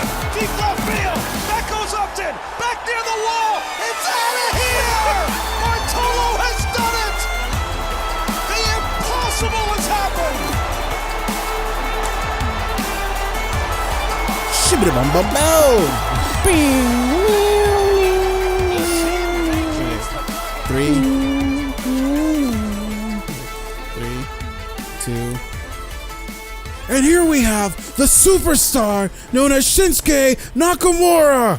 one. Deep left field. That goes Upton. Back near the wall. It's out of here. Bartolo has done it. The impossible has happened. Shibbity-bum-bum-bow. 3, 2. And here we have the superstar known as Shinsuke Nakamura.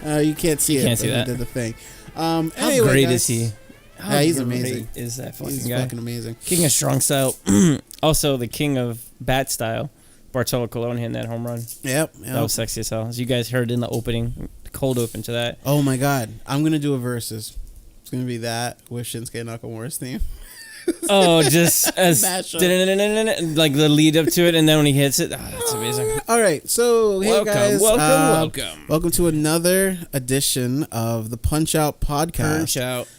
You can't see it. Can't see that. He did the thing. How Anyway, great guys, is he? Yeah, he's amazing. Is that fucking He's guy? fucking amazing. King of strong style. Also, the king of bat style. Bartolo Colon hitting that home run. Yep. That was sexy as hell. As you guys heard in the opening, the cold open to that. Oh my god. I'm going to do a versus. It's going to be that with Shinsuke Nakamura's theme. Oh, just as Mashup. like the lead up to it, and then when he hits it, that's amazing. All right, so hey guys, welcome to another edition of the Punch Out Podcast. Punch Out,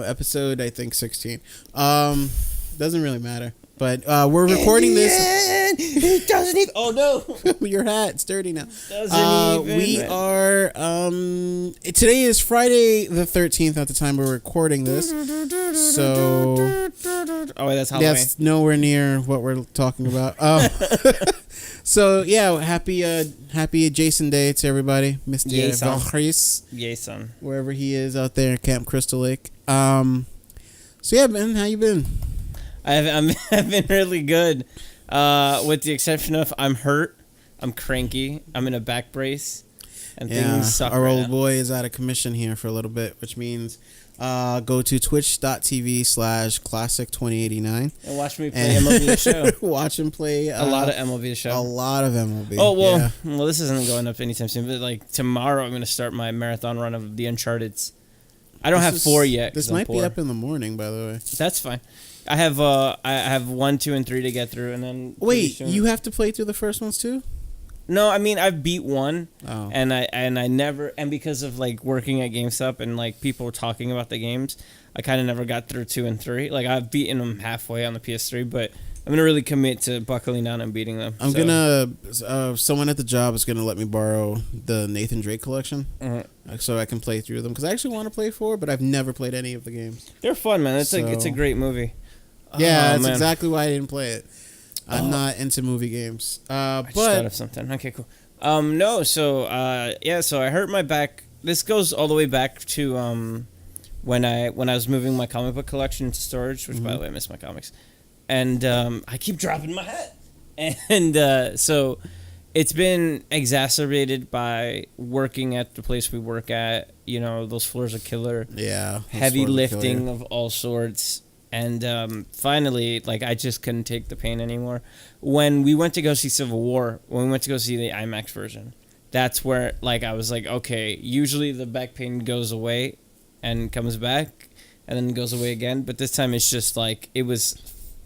episode I think 16. Doesn't really matter, but we're recording this. It doesn't even. Oh no, your hat, it's dirty now. Doesn't even. We are. Today is Friday the 13th at the time we're recording this. So. Oh wait, that's Halloween. That's nowhere near what we're talking about. So yeah, happy Jason Day to everybody, Mr. Valchris. Yay, son. Wherever he is out there at Camp Crystal Lake. So yeah, man, how you been? I've been really good, with the exception of I'm hurt, I'm cranky, I'm in a back brace, and things suck. Our right old now. boy is out of commission here for a little bit, which means go to twitch.tv/classic2089 and watch me play MLB The Show. Watch him play a lot of MLB The Show. A lot of MLB. Oh well, yeah. well this isn't going up anytime soon. But like tomorrow, I'm going to start my marathon run of the Uncharted's. I don't have 4 yet. This might be up in the morning, by the way. That's fine. I have 1, 2, and 3 to get through, and then wait, you have to play through the first ones too? No, I mean I've beat 1, oh. and I never, and because of like working at GameStop and like people talking about the games, I kind of never got through 2 and 3. Like I've beaten them halfway on the PS3, but I'm gonna really commit to buckling down and beating them. Someone at the job is gonna let me borrow the Nathan Drake collection, so I can play through them because I actually want to play 4, but I've never played any of the games. They're fun, man. It's a great movie. Yeah, that's exactly why I didn't play it. I'm not into movie games. I just thought of something. Okay, cool. No, so so I hurt my back. This goes all the way back to when I was moving my comic book collection into storage, which by the way I miss my comics, and I keep dropping my hat, and so it's been exacerbated by working at the place we work at. You know, those floors are killer. Yeah, heavy lifting of all sorts. And finally, like, I just couldn't take the pain anymore. When we went to go see Civil War, when we went to go see the IMAX version, that's where, like, I was like, okay, usually the back pain goes away and comes back and then goes away again. But this time it's just, like, it was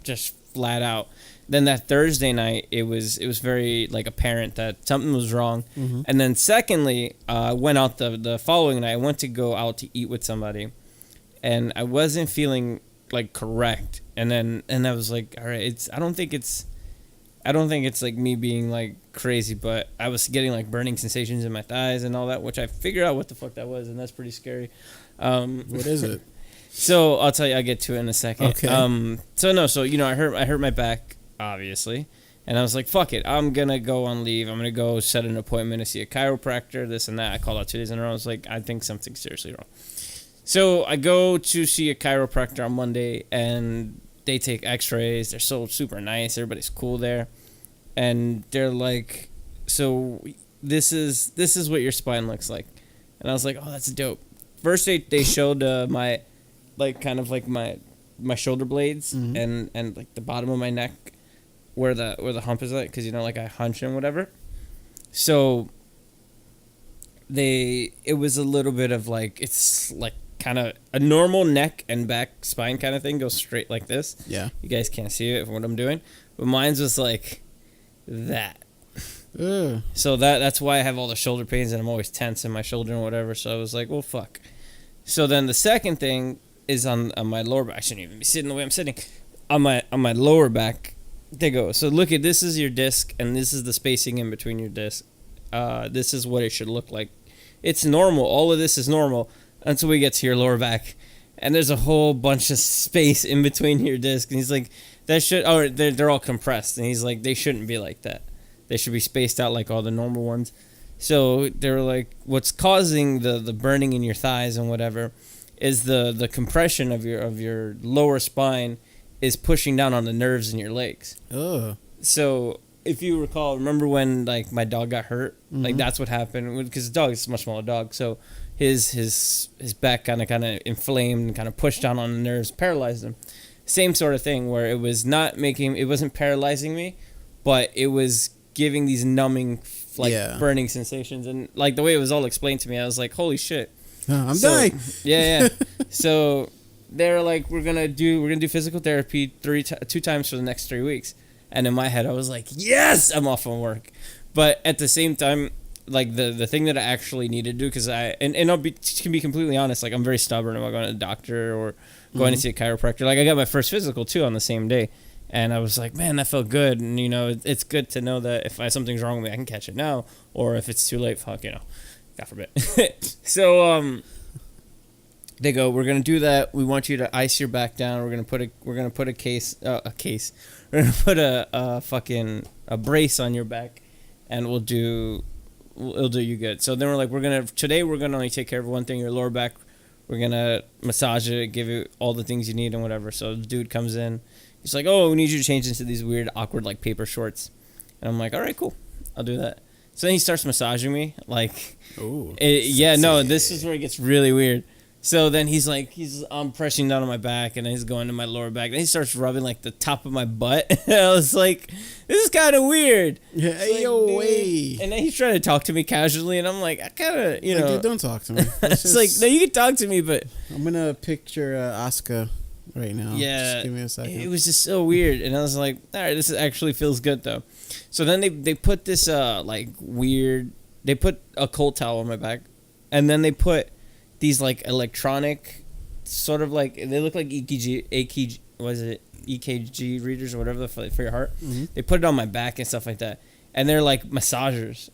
just flat out. Then that Thursday night, it was very, like, apparent that something was wrong. Mm-hmm. And then secondly, I went out the following night. I went to go out to eat with somebody. And I wasn't feeling like correct, and I was like, all right, I don't think it's like me being like crazy, but I was getting like burning sensations in my thighs and all that, which I figured out what the fuck that was, and that's pretty scary. What is it? So I'll tell you, I'll get to it in a second. Okay. So you know, I hurt my back obviously, and I was like, fuck it, I'm gonna go on leave. I'm gonna go set an appointment to see a chiropractor, this and that. I called out 2 days in a row. I was like, I think something's seriously wrong. So I go to see a chiropractor on Monday, and they take x-rays. They're so super nice. Everybody's cool there. And they're like, so this is what your spine looks like. And I was like, oh, that's dope. First they showed my, like, kind of like my shoulder blades and like the bottom of my neck where the hump is at, because, you know, like I hunch and whatever. So it was a little bit of like, it's like kind of a normal neck and back spine kind of thing goes straight like this. Yeah. You guys can't see it from what I'm doing, but mine's was like that. Ugh. So that's why I have all the shoulder pains and I'm always tense in my shoulder and whatever. So I was like, well, fuck. So then the second thing is on my lower back. I shouldn't even be sitting the way I'm sitting. On my lower back, they go, so look at, this is your disc, and this is the spacing in between your disc. This is what it should look like. It's normal. All of this is normal until we get to your lower back. And there's a whole bunch of space in between your disc. And he's like, they're all compressed. And he's like, they shouldn't be like that. They should be spaced out like all the normal ones. So they were like, what's causing the burning in your thighs and whatever is the compression of your lower spine is pushing down on the nerves in your legs. Ugh. So if you recall, remember when like my dog got hurt? Mm-hmm. Like that's what happened, because the dog is a much smaller dog. So his back kind of inflamed and kind of pushed down on the nerves, paralyzed him. Same sort of thing where it wasn't paralyzing me, but it was giving these numbing, burning sensations. And like the way it was all explained to me, I was like, holy shit. I'm dying. Yeah. So they're like, we're gonna do physical therapy 2 times for the next 3 weeks. And in my head, I was like, yes, I'm off from work. But at the same time, like the thing that I actually needed to do, because can be completely honest, like I'm very stubborn about going to the doctor or going to see a chiropractor. Like I got my first physical too on the same day. And I was like, man, that felt good. And, it's good to know that if something's wrong with me, I can catch it now. Or if it's too late, fuck, God forbid. So they go, we're going to do that. We want you to ice your back down. We're going to put a case. We're going to put a brace on your back, and it'll do you good. So then we're like, today we're going to only take care of one thing, your lower back. We're going to massage it, give you all the things you need and whatever. So the dude comes in. He's like, oh, we need you to change into these weird, awkward, like, paper shorts. And I'm like, all right, cool. I'll do that. So then he starts massaging me. Like, this is where it gets really weird. So then I'm pressing down on my back, and then he's going to my lower back. Then he starts rubbing, like, the top of my butt. And I was like, this is kind of weird. Yeah, like, and then he's trying to talk to me casually, and I'm like, I kind of, dude, don't talk to me. It's like, no, you can talk to me, but... I'm going to picture Asuka right now. Yeah, just give me a second. It was just so weird, and I was like, all right, this actually feels good though. So then they put this they put a cold towel on my back, and then they put these like electronic sort of like, they look like EKG readers or whatever for your heart. Mm-hmm. They put it on my back and stuff like that, and they're like massagers,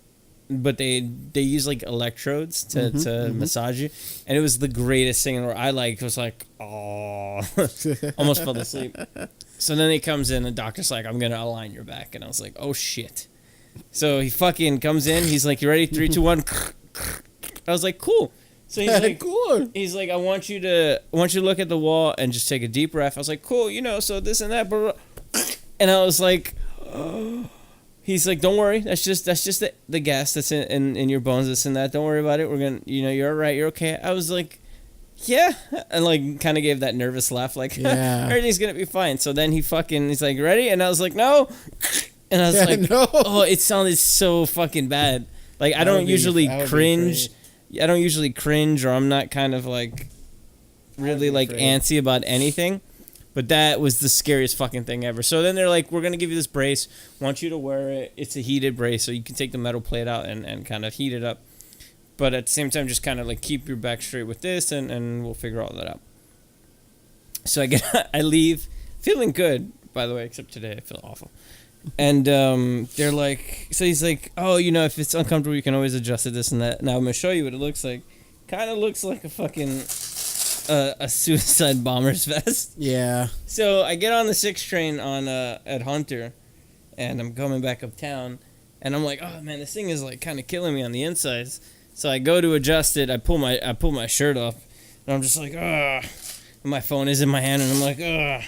but they use like electrodes to massage you, and it was the greatest thing. Where I was like, oh, almost fell asleep. So then he comes in, and the doctor's like, I'm gonna align your back, and I was like, oh shit. So he fucking comes in. He's like, you ready? 3, 2, 1. I was like, cool. So he's like, cool. He's like, I want you to look at the wall and just take a deep breath. I was like, cool. So this and that, blah, blah. And I was like, oh. He's like, don't worry. That's just the gas that's in your bones, this and that. Don't worry about it. We're going to, you're all right. You're okay. I was like, yeah. And like kind of gave that nervous laugh. Like, yeah. Everything's going to be fine. So then he's like, ready? And I was like, no. And I was like, no. Oh, it sounded so fucking bad. Like, I don't usually cringe. I don't usually cringe, or I'm not kind of like really like antsy about anything. But that was the scariest fucking thing ever. So then they're like, we're going to give you this brace. Want you to wear it. It's a heated brace, so you can take the metal plate out and kind of heat it up. But at the same time, just kind of like keep your back straight with this, and we'll figure all that out. So I leave feeling good, by the way, except today I feel awful. And they're like, so he's like, oh, if it's uncomfortable, you can always adjust it, this and that. Now I'm going to show you what it looks like. Kind of looks like a fucking... a suicide bomber's vest. Yeah. So I get on the 6 train at Hunter, and I'm coming back uptown, and I'm like, oh man, this thing is like kind of killing me on the insides. So I go to adjust it. I pull my shirt off, and I'm just like, ugh. And my phone is in my hand, and I'm like, ugh.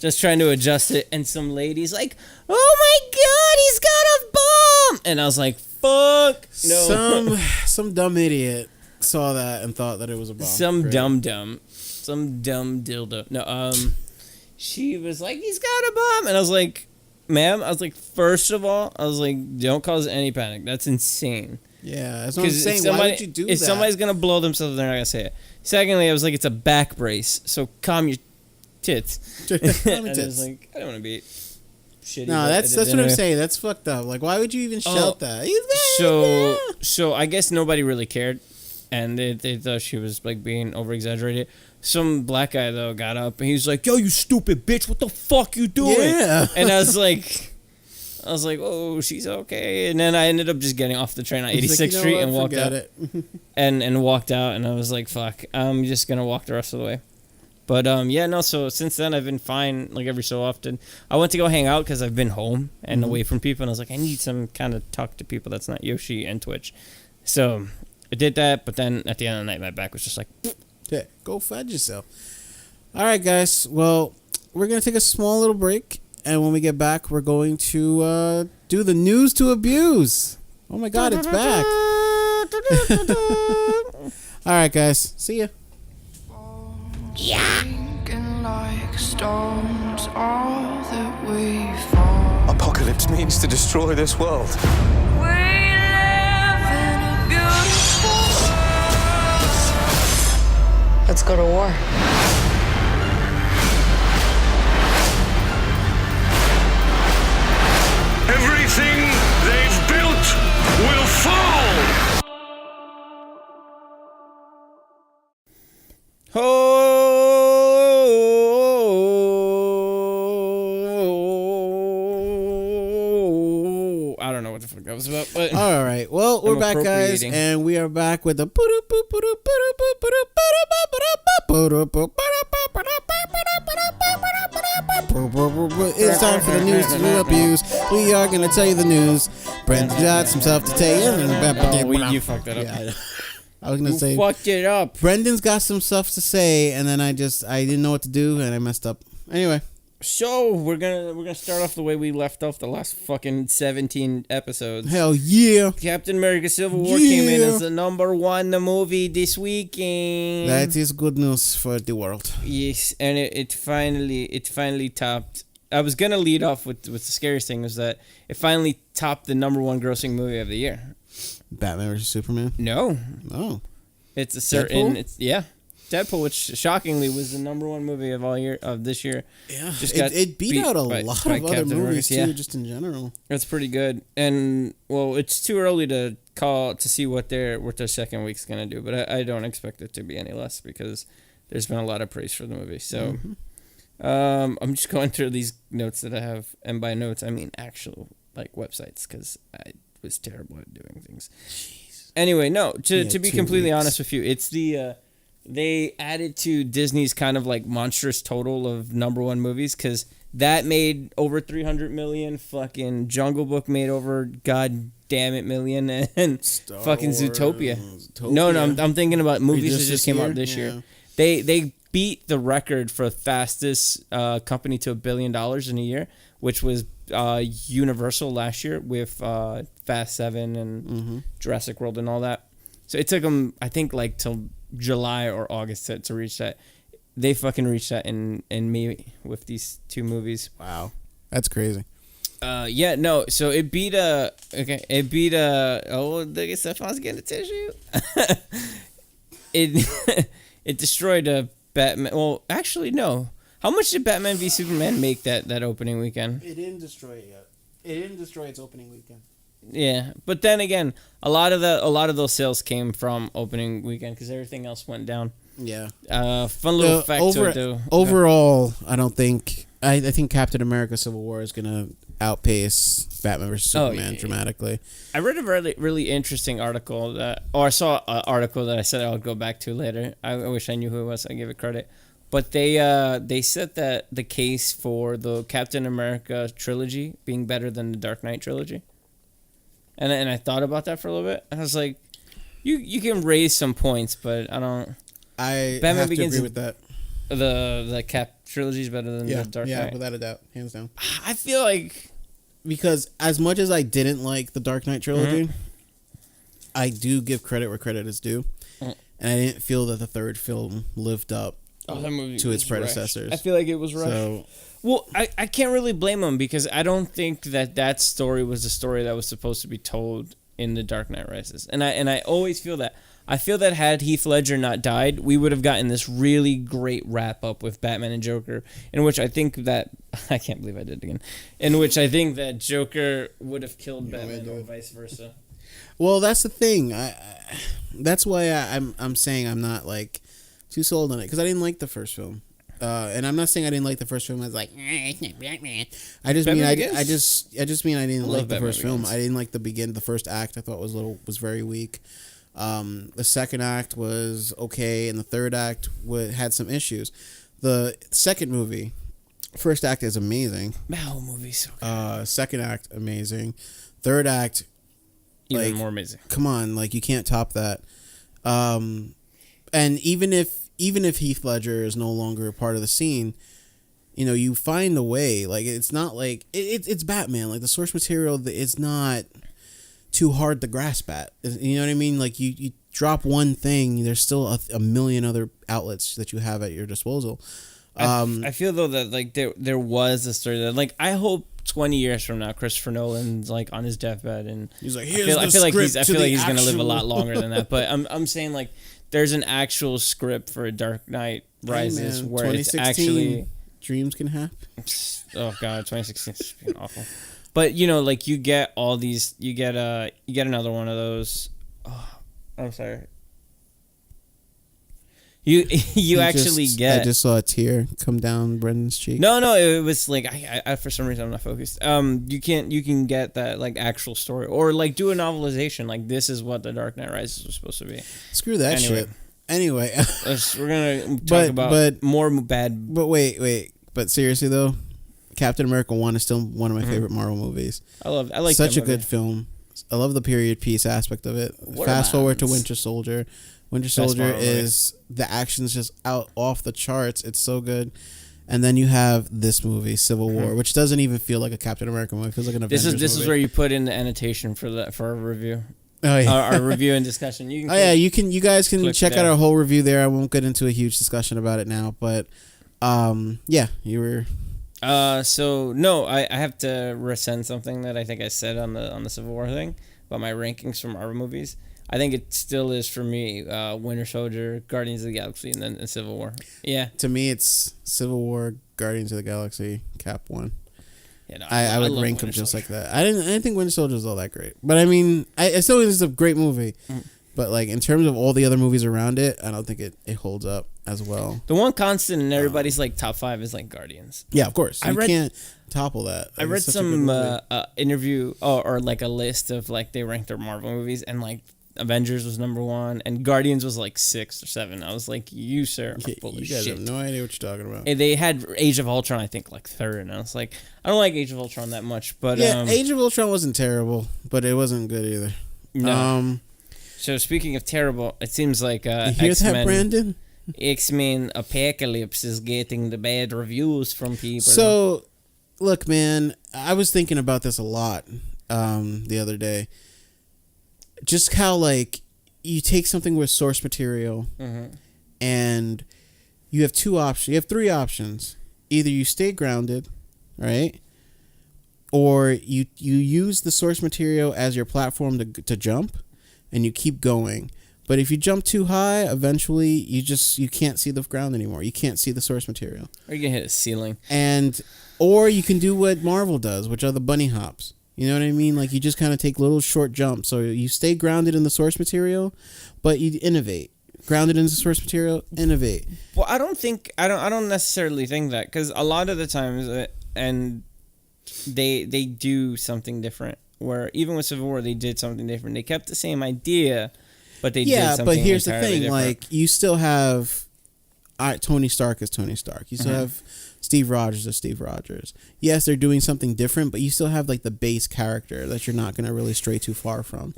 Just trying to adjust it, and some lady's like, oh my god, he's got a bomb! And I was like, fuck no. Some dumb idiot saw that and thought that it was a bomb. Some dumb dildo. No, she was like, he's got a bomb, and I was like, ma'am, first of all, don't cause any panic. That's insane. Yeah, that's what I'm saying. Why would you do that? If somebody's gonna blow themselves, they're not gonna say it. Secondly, I was like, it's a back brace, so calm your tits. And I was like, I don't want to be shitty. No, that's what I'm saying. That's fucked up. Like, why would you even shout that? So I guess nobody really cared. And they thought she was like being over exaggerated. Some black guy though got up and he was like, "Yo, you stupid bitch! What the fuck you doing?" Yeah. And I was like, "Oh, she's okay." And then I ended up just getting off the train on 86th Like, you know Street what? and walked Forget out. it. and walked out. And I was like, "Fuck, I'm just gonna walk the rest of the way." But yeah, no. So since then, I've been fine. Like every so often, I went to go hang out because I've been home and away from people, and I was like, I need some kind of talk to people that's not Yoshi and Twitch. So I did that, but then at the end of the night, my back was just like, Yeah, go fudge yourself. All right, guys. Well, we're going to take a small little break. And when we get back, we're going to do the news to abuse. Oh, my God, it's back. All right, guys. See ya. Like stones, all that we fall. Apocalypse means to destroy this world. We live in a beautiful world. Let's go to war. Everything they've built will fall! oh, I don't know what the fuck that was about, but All right. Well, we're I'm back, guys. appropriating. And we are back with the... It's time for the news to abuse. We are going to tell you the news. Brendan got some stuff to tell you. you fucked that up. Yeah, I was going to You say... fucked it up. Brendan's got some stuff to say, and then I didn't know what to do, and I messed up. Anyway, So we're gonna start off the way we left off the last fucking 17 episodes. hell yeah. Captain America: Civil War came in Yeah. as the #1 movie this weekend. That is good news for the world. Yes, and it finally topped. I was gonna lead off with the scariest thing was that it finally topped the #1 grossing movie of the year. Batman vs. Superman? No, Oh. it's a certain. Deadpool? Deadpool, which shockingly was the #1 movie of this year. Yeah. Just got It beat out a by lot of other Captain movies, America, too, yeah. just in general. That's pretty good. And well, it's too early to call to see what their second week's gonna do, but I don't expect it to be any less because there's been a lot of praise for the movie. So I'm just going through these notes that I have, and by notes I mean actual like websites because I was terrible at doing things. Anyway, no, to be 2 completely weeks. honest with you, it's the they added to Disney's kind of like monstrous total of #1 movies because that made over 300 million. Fucking Jungle Book made over god damn it million, and Star fucking Wars, Zootopia. Zootopia. No, I'm thinking about movies that just just this came out year? this Yeah. year. They beat the record for fastest company to $1 billion in a year, which was Universal last year with Fast 7 and Jurassic World and all that. So it took them, I think, like till July or August to reach that. They fucking reached that in May with these 2 movies. Wow. That's crazy. Yeah, no. So it beat oh, look at Stefan's getting a tissue. It destroyed a Batman. Well, actually, no. How much did Batman v Superman make that opening weekend? It didn't destroy it yet. It didn't destroy its opening weekend. Yeah, but then again, a lot of those sales came from opening weekend because everything else went down. Yeah. Fun little fact to do. Overall, I don't think... I think Captain America Civil War is going to outpace Batman vs. Superman dramatically. I read a really, really interesting article I saw an article that I said I would go back to later. I wish I knew who it was. I give it credit. But they said that the case for the Captain America trilogy being better than the Dark Knight trilogy. And I thought about that for a little bit. I was like, you can raise some points, but I don't. I Batman have to Begins agree is- with that. The Cap trilogy is better than the Dark Yeah, Knight. without a doubt. Hands down. I feel like Because as much as I didn't like the Dark Knight trilogy, I do give credit where credit is due. And I didn't feel that the third film lived up that movie to its was rushed. predecessors. I feel like it was rushed. So, Well, I can't really blame him because I don't think that story was the story that was supposed to be told in The Dark Knight Rises. And I always feel that. I feel that had Heath Ledger not died, we would have gotten this really great wrap up with Batman and Joker, in which I think that I can't believe I did it again. In which I think that Joker would have killed Batman or vice versa. well, that's the thing. That's why I'm saying I'm not like Too sold on it because I didn't like the first film. And I'm not saying I didn't like the first film. I was like, it's not Batman. I just mean I just mean I didn't like the first film. I didn't like the first act. I thought was very weak. The second act was okay, and the third act had some issues. The second movie, first act is amazing. That whole movie's so good. Second act amazing. Third act, Even more amazing. Come on, like you can't top that. And even if Heath Ledger is no longer a part of the scene, you know, you find a way. Like it's not like it's Batman. Like the source material, it's not too hard to grasp at. You know what I mean? Like you drop one thing, there's still a million other outlets that you have at your disposal. I feel though that like there was a story that like I hope 20 years from now Christopher Nolan's like on his deathbed and he's like, I feel like he's gonna live a lot longer than that. But I'm saying like there's an actual script for Dark Knight Rises where it's actually dreams can happen. Oh god, 2016 has been awful. But you know, like you get all these, you get another one of those. Oh, I'm sorry. You actually get. I just saw a tear come down Brendan's cheek. No, it was like I for some reason I'm not focused. You can get that like actual story or like do a novelization. Like this is what the Dark Knight Rises was supposed to be. Screw that shit. Anyway, we're gonna talk about more bad. But wait. But seriously though, Captain America 1 is still one of my favorite Marvel movies. I like such a good film. I love the period piece aspect of it. Fast forward to Winter Soldier. Winter Soldier is the action's just out off the charts. It's so good. And then you have this movie, Civil War, which doesn't even feel like a Captain America movie. It feels like an Avengers movie. This is where you put in the annotation for a review. Oh yeah, our review and discussion. You can you guys can check out our whole review there. I won't get into a huge discussion about it now, but yeah, you were. So no, I have to rescind something that I think I said on the Civil War thing about my rankings from Marvel movies. I think it still is for me Winter Soldier, Guardians of the Galaxy, and then Civil War. Yeah. To me, it's Civil War, Guardians of the Galaxy, Cap 1. Yeah, no, I would rank them just like that. I didn't think Winter Soldier was all that great, but I mean, I still think it's a great movie. But like in terms of all the other movies around it, I don't think it holds up as well. The one constant in everybody's like top 5 is like Guardians. Yeah, of course. You can't topple that. I read some interview or like a list of like they ranked their Marvel movies and like Avengers was number 1 and Guardians was like 6 or 7. I was like, you sir are full of shit. You guys have no idea what you're talking about. And they had Age of Ultron I think like 3rd and I was like, I don't like Age of Ultron that much, but yeah, Age of Ultron wasn't terrible, but it wasn't good either. No. So speaking of terrible, it seems like you hear X-Men, that, Brandon? X-Men Apocalypse is getting the bad reviews from people. So, look, man, I was thinking about this a lot the other day. Just how, like, you take something with source material and you have 2 options. You have 3 options. Either you stay grounded, right? Or you use the source material as your platform to jump and you keep going. But if you jump too high, eventually you can't see the ground anymore. You can't see the source material. Or you can hit a ceiling. Or you can do what Marvel does, which are the bunny hops. You know what I mean? Like you just kind of take little short jumps. So you stay grounded in the source material, but you innovate. Grounded in the source material, innovate. Well, I don't necessarily think that because a lot of the times, and they do something different. Where even with Civil War, they did something different. They kept the same idea, but they did something but here's the entirely thing: different. like you still have Tony Stark is Tony Stark. You still have Steve Rogers as Steve Rogers. Yes, they're doing something different, but you still have like the base character that you're not going to really stray too far from.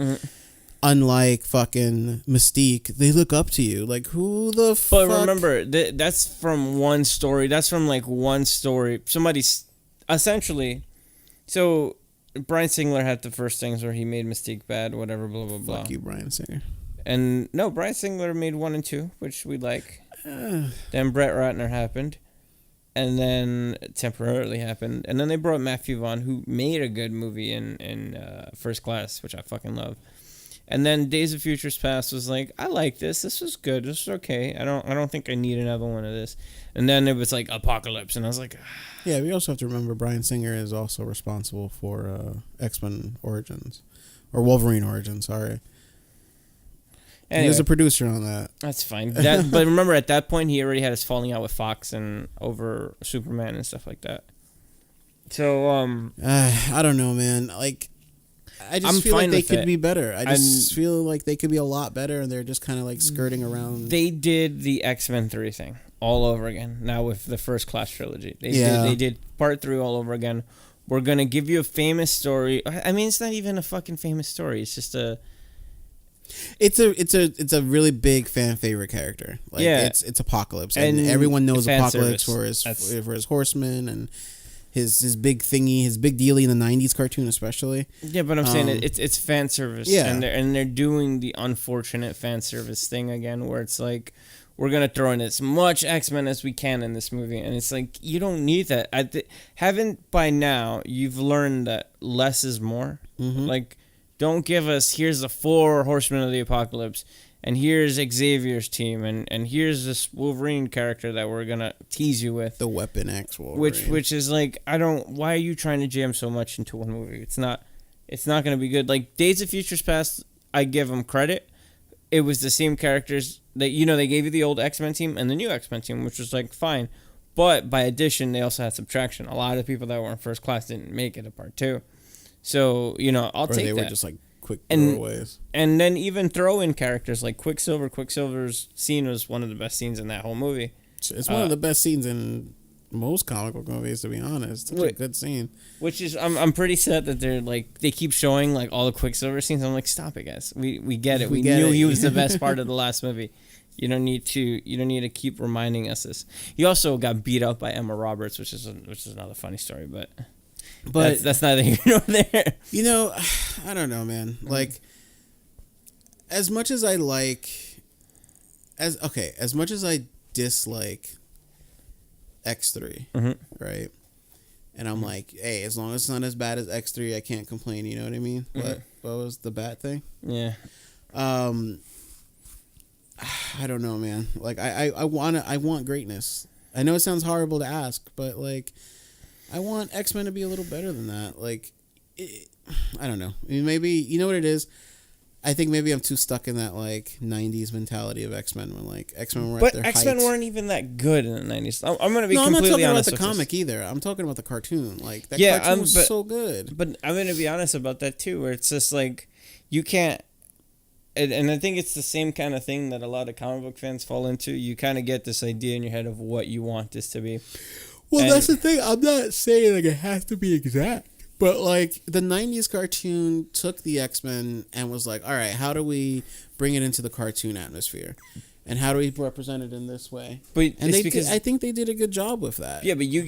Unlike fucking Mystique, they look up to you. Like who the fuck? But remember, that's from one story. That's from like one story. Somebody's essentially so. Bryan Singer had the first things where he made Mystique bad, whatever, blah, blah, blah. Fuck you, Bryan Singer. And no, Bryan Singer made 1 and 2, which we like. Then Brett Ratner happened. And then temporarily happened. And then they brought Matthew Vaughn, who made a good movie in First Class, which I fucking love. And then Days of Futures Past was like, I like this. This was good. This was okay. I don't think I need another one of this. And then it was like Apocalypse, and I was like, yeah. We also have to remember Bryan Singer is also responsible for X-Men Origins, or Wolverine Origins. Sorry. He was Anyway. a producer on that. That's fine. But remember, at that point, he already had his falling out with Fox and over Superman and stuff like that. So, I don't know, man. Like, I just I'm feel like fine they with could it. be better. I just feel like they could be a lot better, and they're just kind of like skirting around. they did the X-Men 3 thing all over again. Now with the First Class trilogy, they did part 3 all over again. We're gonna give you a famous story. I mean, it's not even a fucking famous story. It's just a. It's a really big fan favorite character. Like, Yeah. it's Apocalypse, and And everyone knows fan Apocalypse service. for his horsemen and his big thingy, his big dealie in the '90s cartoon, especially. Yeah, but I'm saying it's fan service. Yeah. and they're doing the unfortunate fan service thing again, where it's like, we're gonna throw in as much X-Men as we can in this movie, and it's like, you don't need that. Haven't by now you've learned that less is more. Mm-hmm. Like, don't give us, here's the 4 Horsemen of the Apocalypse, and here's Xavier's team, and here's this Wolverine character that we're gonna tease you with. The Weapon X Wolverine. Which is like, why are you trying to jam so much into one movie? It's not gonna be good. Like, Days of Futures Past, I give them credit. It was the same characters that, they gave you the old X-Men team and the new X-Men team, which was like fine. But by addition, they also had subtraction. A lot of people that were in First Class didn't make it a part 2. So, I'll or take they that. were just like quick And- throwaways. And then even throw in characters like Quicksilver. Quicksilver's scene was one of the best scenes in that whole movie. It's one of the best scenes in most comic book movies, to be honest. It's a good scene. Which is, I'm pretty sad that they're like, they keep showing like all the Quicksilver scenes. I'm like, stop it, guys. We get it. We get knew it. he was the best part of the last movie. You don't need to keep reminding us this. He also got beat up by Emma Roberts, which is another funny story, but that's neither here nor there. I don't know, man. Like, as much as I dislike X3, right? And I'm like, hey, as long as it's not as bad as X3, I can't complain. You know what I mean? What was the bad thing? Yeah. I don't know, man. Like, I want greatness. I know it sounds horrible to ask, but like, I want X-Men to be a little better than that. Like, I don't know. I mean, maybe, you know what it is? I think maybe I'm too stuck in that like '90s mentality of X-Men when like X-Men were at their X-Men height. weren't even that good in the 90s. I'm going to be No, I'm not completely talking about honest the with this. comic either. I'm talking about the cartoon. Like, that Yeah, cartoon was but- so good. But I'm going to be honest about that too, where it's just like, you can't, and I think it's the same kind of thing that a lot of comic book fans fall into. You kind of get this idea in your head of what you want this to be. Well, And- that's the thing. I'm not saying like it has to be exact. But like the 90s cartoon took the X-Men and was like, all right, how do we bring it into the cartoon atmosphere? And how do we represent it in this way? But And it's because, I think they did a good job with that. yeah, but you're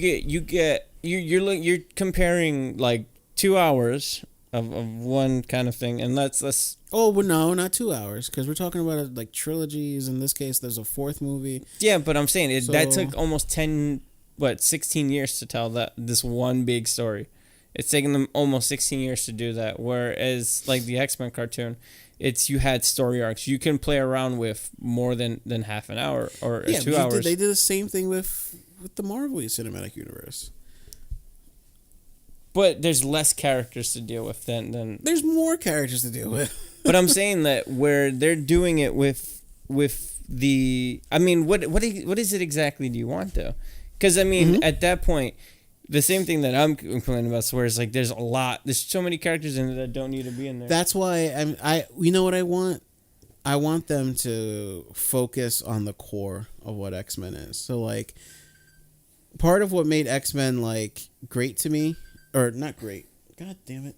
comparing like 2 hours of one kind of thing, and let's Oh, well, no, not 2 hours, because we're talking about like trilogies. In this case, there's a 4th movie. yeah, but I'm saying that So- took almost 16 years to tell this one big story. It's taken them almost 16 years to do that. Whereas like the X-Men cartoon, you had story arcs. You can play around with more than half an hour or 2 hours. They did the same thing with the Marvel Cinematic Universe. But there's less characters to deal with than. There's more characters to deal with. But I'm saying that where they're doing it with the. I mean, what is it exactly do you want though? Because I mean, at that point, the same thing that I'm complaining about, where it's like there's so many characters in it that don't need to be in there. That's why you know what I want? I want them to focus on the core of what X-Men is. So like, part of what made X-Men like great to me, or not great, god damn it.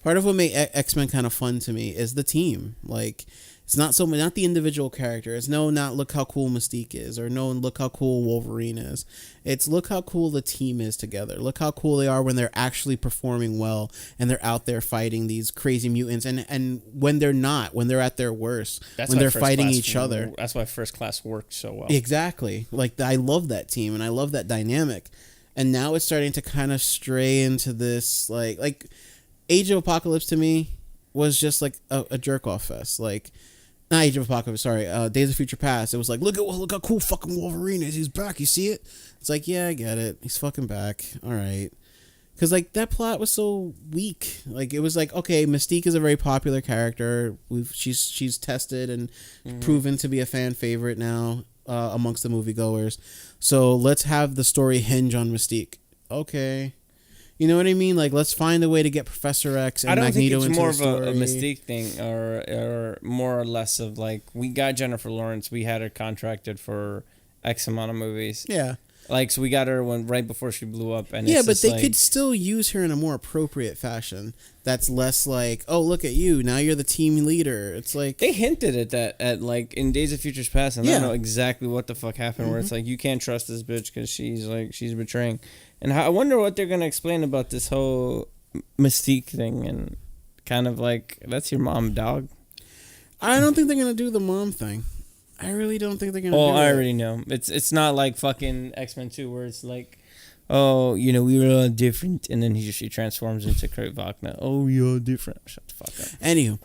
Part of what made X-Men kind of fun to me is the team. Like, it's not the individual character. It's not look how cool Mystique is, or no, look how cool Wolverine is. It's look how cool the team is together. Look how cool they are when they're actually performing well and they're out there fighting these crazy mutants. And when they're not, when they're at their worst, That's when why they're First fighting Class- each other. That's why First Class worked so well. Exactly. Like, I love that team and I love that dynamic. And now it's starting to kind of stray into this like Age of Apocalypse to me was just like a jerk off fest. Like, not Age of Apocalypse, sorry, Days of Future Past. It was like, look how cool fucking Wolverine is. He's back. You see it? It's like, yeah, I get it. He's fucking back. All right. Because, like, that plot was so weak. Like, it was like, okay, Mystique is a very popular character. She's tested and proven to be a fan favorite now amongst the moviegoers. So let's have the story hinge on Mystique. Okay. You know what I mean? Like, let's find a way to get Professor X and Magneto into the story. I don't think it's more of a Mystique thing, or more or less of, like, we got Jennifer Lawrence. We had her contracted for X amount of movies. Yeah. Like, so we got her right before she blew up. And yeah, it's but just they like, could still use her in a more appropriate fashion. That's less like, oh, look at you. Now you're the team leader. It's like... They hinted at that like in Days of Futures Past, and I don't know exactly what the fuck happened, where it's like, you can't trust this bitch because she's betraying. And I wonder what they're going to explain about this whole Mystique thing, and kind of like, that's your mom, dog. I don't think they're going to do the mom thing. I really don't think they're going to do it. Oh, I already know. It's not like fucking X-Men 2 where it's like, oh, you know, we were all different, and then she transforms into Kurt Wagner. Oh, you're all different. Shut the fuck up. Anywho,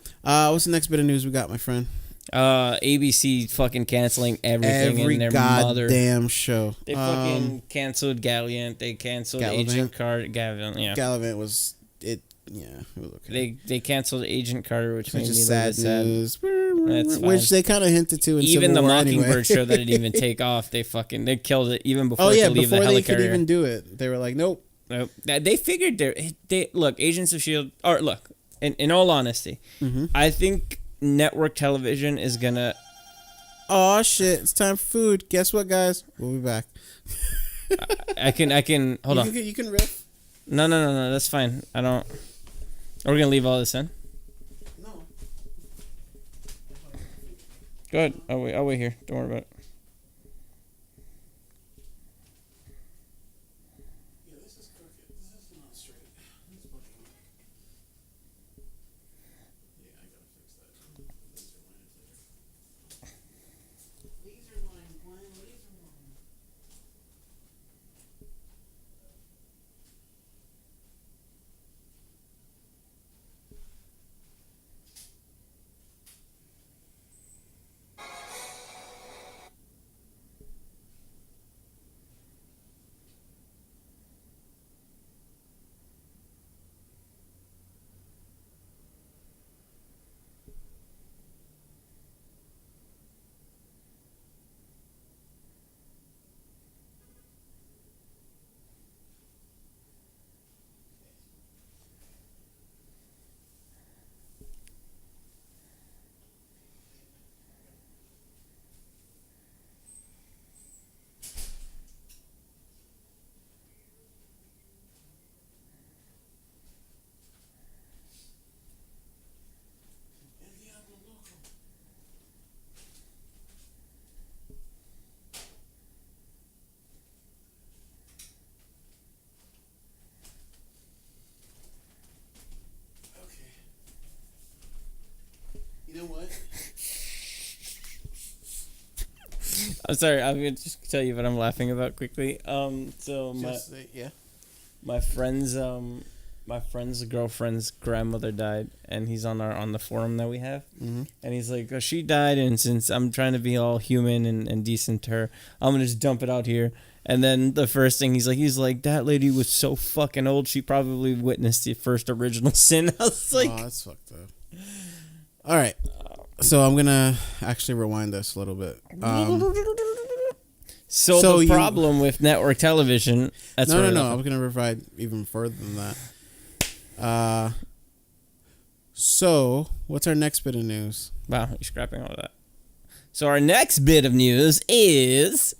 what's the next bit of news we got, my friend? ABC fucking canceling everything in their mother. Goddamn show. They fucking canceled Galliant. They canceled Agent Carter. Gallivant was it. Yeah, it was okay. They canceled Agent Carter, which made me a little sad bit sad. news. That's Which fine. they kind of hinted to in even Civil the War Mockingbird anyway. show that didn't even take off. They killed it even before Oh it yeah, could leave the before they could helicarrier. even do it, they were like, nope. Nope. They figured they look, Agents of S.H.I.E.L.D. Or look, in all honesty, I think network television is gonna. Oh shit! It's time for food. Guess what, guys? We'll be back. I can hold on. You can riff. No. That's fine. I don't. Are we gonna leave all this in? No. Go ahead. I'll wait here. Don't worry about it. Yeah, this is crooked. This is not straight. It's bugging me. Yeah, I gotta fix that. Laser line later. Laser line. You know what? I'm sorry. I'm gonna just tell you what I'm laughing about quickly. My friend's girlfriend's grandmother died, and he's on the forum that we have, and he's like, oh, she died, and since I'm trying to be all human and decent to her, I'm gonna just dump it out here. And then the first thing he's like, that lady was so fucking old, she probably witnessed the first original sin. I was like, oh, that's fucked up. All right, so I'm gonna actually rewind this a little bit. So the problem with network television. That's no. I was gonna provide even further than that. So what's our next bit of news? Wow, you're scrapping all of that. So our next bit of news is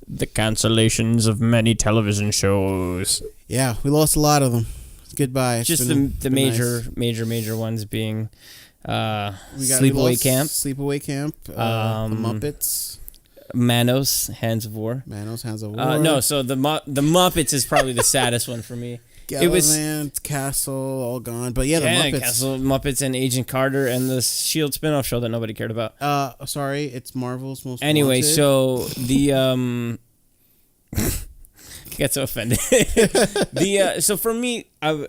the cancellations of many television shows. Yeah, we lost a lot of them. Goodbye. It's just been the major ones being Sleepaway Camp. Sleepaway Camp. The Muppets. Manos, Hands of War. No, so the Muppets is probably the saddest one for me. Gallivant, Castle, all gone. But yeah, the Muppets. Castle, Muppets, and Agent Carter, and the S.H.I.E.L.D. spinoff show that nobody cared about. Sorry, it's Marvel's most Anyway, wanted. so the get so offended. So for me, I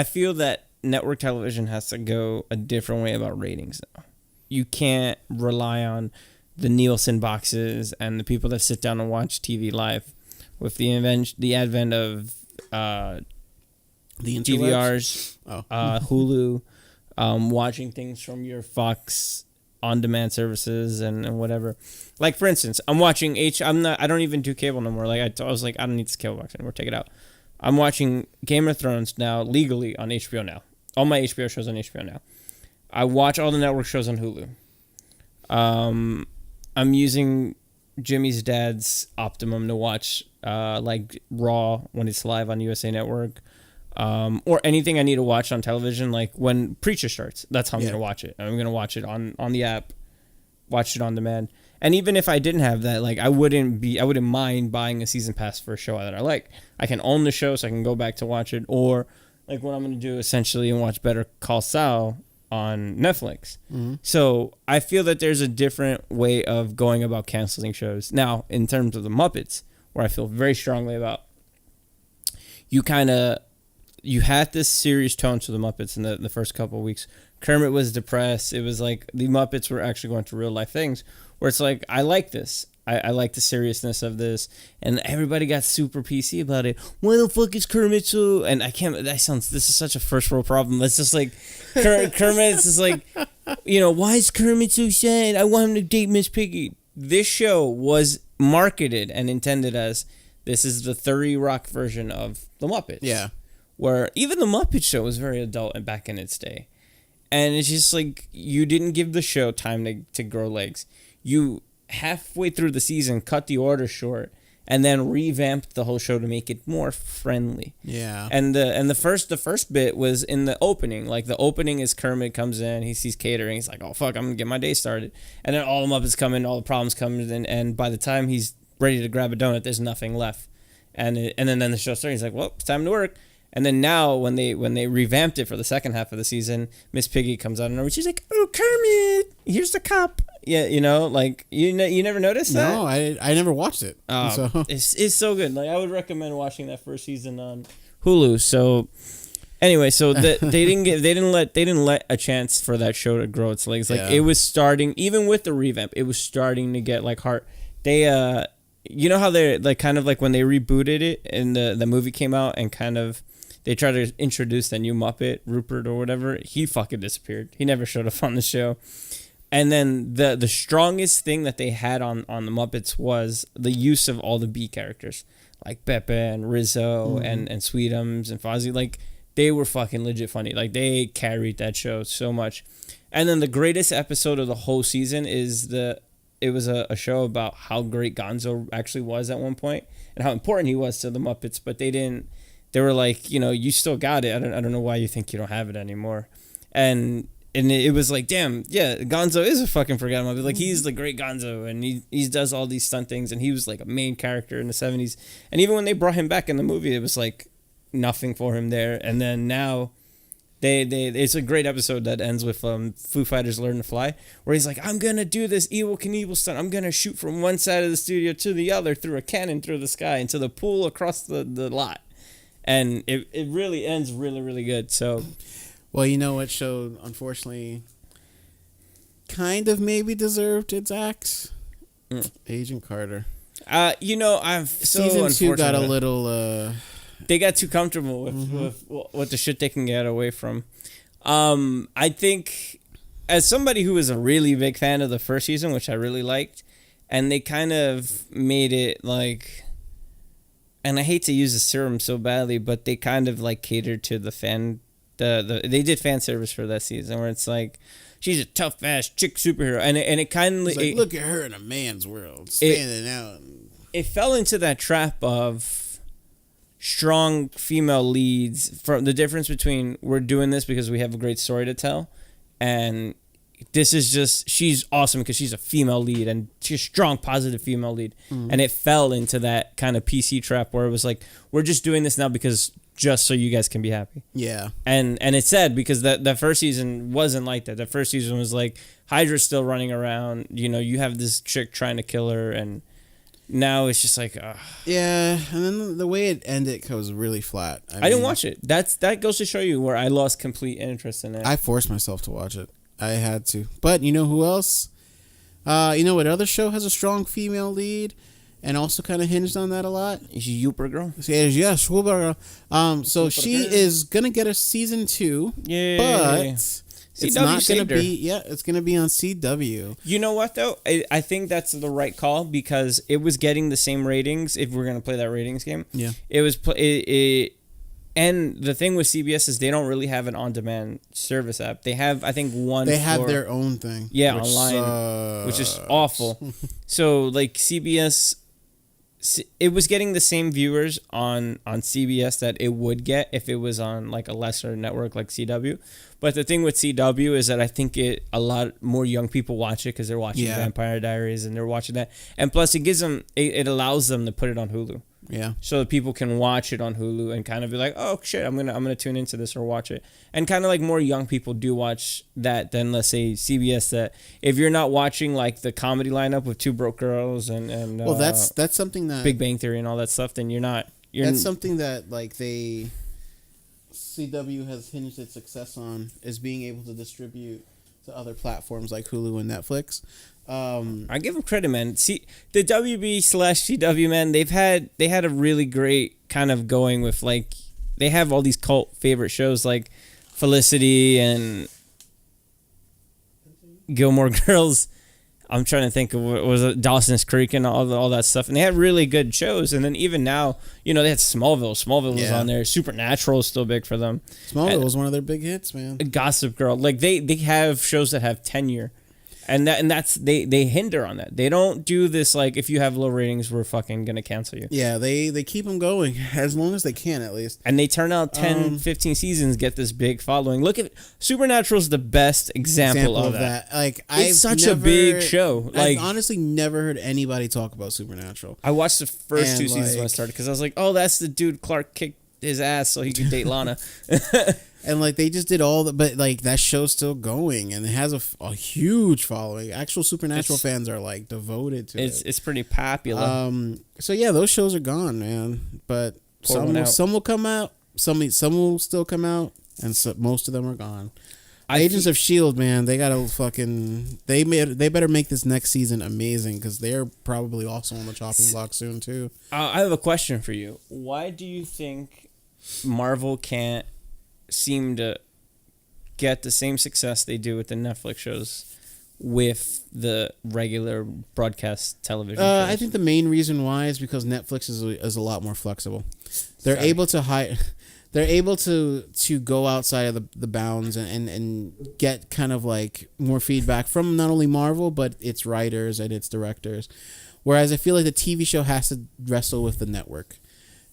feel that network television has to go a different way about ratings now. You can't rely on the Nielsen boxes and the people that sit down and watch TV live with the advent of The DVRs, Oh. Hulu, watching things from your Fox on-demand services and whatever. Like, for instance, I'm watching I don't even do cable no more. Like, I was like, I don't need this cable box anymore. Take it out. I'm watching Game of Thrones now legally on HBO Now. All my HBO shows on HBO Now. I watch all the network shows on Hulu. I'm using Jimmy's dad's Optimum to watch like Raw when it's live on USA Network. Or anything I need to watch on television, like when Preacher starts. That's how I'm going to watch it. I'm going to watch it on the app, watch it on demand. And even if I didn't have that, like I wouldn't mind buying a season pass for a show that I like. I can own the show so I can go back to watch it. Or like what I'm going to do essentially and watch Better Call Saul on Netflix. Mm-hmm. So I feel that there's a different way of going about canceling shows. Now, in terms of the Muppets, where I feel very strongly about, you had this serious tone to the Muppets in the first couple of weeks. Kermit was depressed. It was like the Muppets were actually going through real life things where it's like, I like this. I like the seriousness of this. And everybody got super PC about it. Why the fuck is Kermit so... And this is such a first world problem. It's just like, Kermit's just like, why is Kermit so sad? I want him to date Miss Piggy. This show was marketed and intended as, this is the 30 Rock version of the Muppets. Yeah. Where even the Muppet Show was very adult and back in its day. And it's just like, you didn't give the show time to grow legs. You, halfway through the season, cut the order short and then revamped the whole show to make it more friendly. Yeah. And the first bit was in the opening. Like, the opening is Kermit comes in, he sees catering, he's like, oh fuck, I'm gonna get my day started. And then all the Muppets come in, all the problems come in, and by the time he's ready to grab a donut, there's nothing left. And then the show starts, he's like, well, it's time to work. And then now, when they revamped it for the second half of the season, Miss Piggy comes out and she's like, "Oh, Kermit, here's the cup." Yeah, like you never noticed that? No, I never watched it. So It's so good. Like, I would recommend watching that first season on Hulu. So anyway, so they didn't let a chance for that show to grow its legs. Like, it was starting, even with the revamp, it was starting to get like heart. They you know how they're like, kind of like when they rebooted it and the movie came out and kind of they tried to introduce the new Muppet, Rupert or whatever. He fucking disappeared. He never showed up on the show. And then the strongest thing that they had on the Muppets was the use of all the B characters, like Pepe and Rizzo and Sweetums and Fozzie. Like, they were fucking legit funny. Like, they carried that show so much. And then the greatest episode of the whole season is it was a show about how great Gonzo actually was at one point and how important he was to the Muppets, but they were like, you still got it. I don't know why you think you don't have it anymore. And it was like, damn, yeah, Gonzo is a fucking forgettable Muppet. Like, he's the great Gonzo, and he does all these stunt things, and he was like a main character in the 70s. And even when they brought him back in the movie, it was like nothing for him there. And then now it's a great episode that ends with Foo Fighters Learn to Fly, where he's like, I'm gonna do this Evel Knievel stunt. I'm gonna shoot from one side of the studio to the other through a cannon through the sky into the pool across the lot. And it really ends really, really good. So, well, you know what show, unfortunately, kind of maybe deserved its axe? Agent Carter. Season 2 got a little... They got too comfortable with what the shit they can get away from. I think, as somebody who was a really big fan of the first season, which I really liked, and they kind of made it like... And I hate to use the serum so badly, but they kind of like catered to the fan. They did fan service for that season, where it's like, she's a tough ass chick superhero, and it kind of like, look at her in a man's world, standing out. It fell into that trap of strong female leads. From the difference between, we're doing this because we have a great story to tell, and this is just, she's awesome because she's a female lead and she's a strong, positive female lead. And it fell into that kind of PC trap where it was like, we're just doing this now because just so you guys can be happy. Yeah. And it's sad because that first season wasn't like that. That first season was like, Hydra's still running around. You have this chick trying to kill her, and now it's just like, yeah. And then the way it ended was really flat. I didn't watch it. That goes to show you where I lost complete interest in it. I forced myself to watch it. I had to. But you know who else? You know what other show has a strong female lead? and also kind of hinged on that a lot. Supergirl. Yeah, Supergirl. So she is gonna get a season 2. Yeah. But it's not gonna saved her. be. Yeah, it's gonna be on CW. You know what though? I think that's the right call because it was getting the same ratings. If we're gonna play that ratings game, Yeah. it was. And the thing with CBS is they don't really have an on-demand service app. They have, I think, one. They have their own thing. Yeah, which online, which is awful. So like CBS, it was getting the same viewers on CBS that it would get if it was on like a lesser network like CW. But the thing with CW is that I think a lot more young people watch it because they're watching Vampire Diaries and they're watching that, and plus it gives them it allows them to put it on Hulu. Yeah. So that people can watch it on Hulu and kind of be like, oh shit, I'm gonna tune into this or watch it. And kind of like more young people do watch that than let's say CBS. That if you're not watching like the comedy lineup with Two Broke Girls and Well, that's something that Big Bang Theory and all that stuff, then you're not. That's something that like CW has hinged its success on is being able to distribute to other platforms like Hulu and Netflix. I give them credit, man. See, the WB/CW, man, they had a really great kind of going with like they have all these cult favorite shows like Felicity and Gilmore Girls. I'm trying to think of what was it, Dawson's Creek and all that stuff, and they had really good shows. And then even now, you know, they had Smallville. Smallville was on there. Supernatural is still big for them. Smallville was one of their big hits, man. Gossip Girl, like they have shows that have tenure. And that's they hinder on that. They don't do this like if you have low ratings, we're fucking gonna cancel you. Yeah, they keep them going as long as they can at least. And they turn out 10, 15 seasons, get this big following. Look at Supernatural's the best example of that. Like it's such a big show. Like I've honestly never heard anybody talk about Supernatural. I watched the first 2 seasons when I like- started because I was like, oh, that's the dude Clark kicked his ass so he could date Lana. And like they just did all the, but like that show's still going and it has a huge following. Actual Supernatural fans are like devoted to it. It's pretty popular. So yeah, those shows are gone, man. But Pour one out. some will come out. Some will still come out, and most of them are gone. Agents of Shield, man, they gotta fucking they better make this next season amazing because they're probably also on the chopping block soon too. I have a question for you. Why do you think Marvel can't seem to get the same success they do with the Netflix shows with the regular broadcast television shows? I think the main reason why is because Netflix is a lot more flexible. They're able to they're able to go outside of the bounds and get kind of like more feedback from not only Marvel but its writers and its directors. Whereas I feel like the TV show has to wrestle with the network.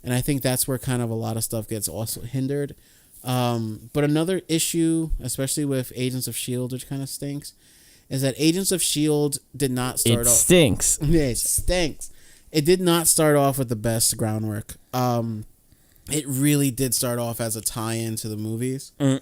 And I think that's where kind of a lot of stuff gets also hindered. But another issue, especially with Agents of S.H.I.E.L.D., which kind of stinks, is that Agents of S.H.I.E.L.D. did not start off... It stinks. Yeah, it stinks. It did not start off with the best groundwork. It really did start off as a tie-in to the movies. And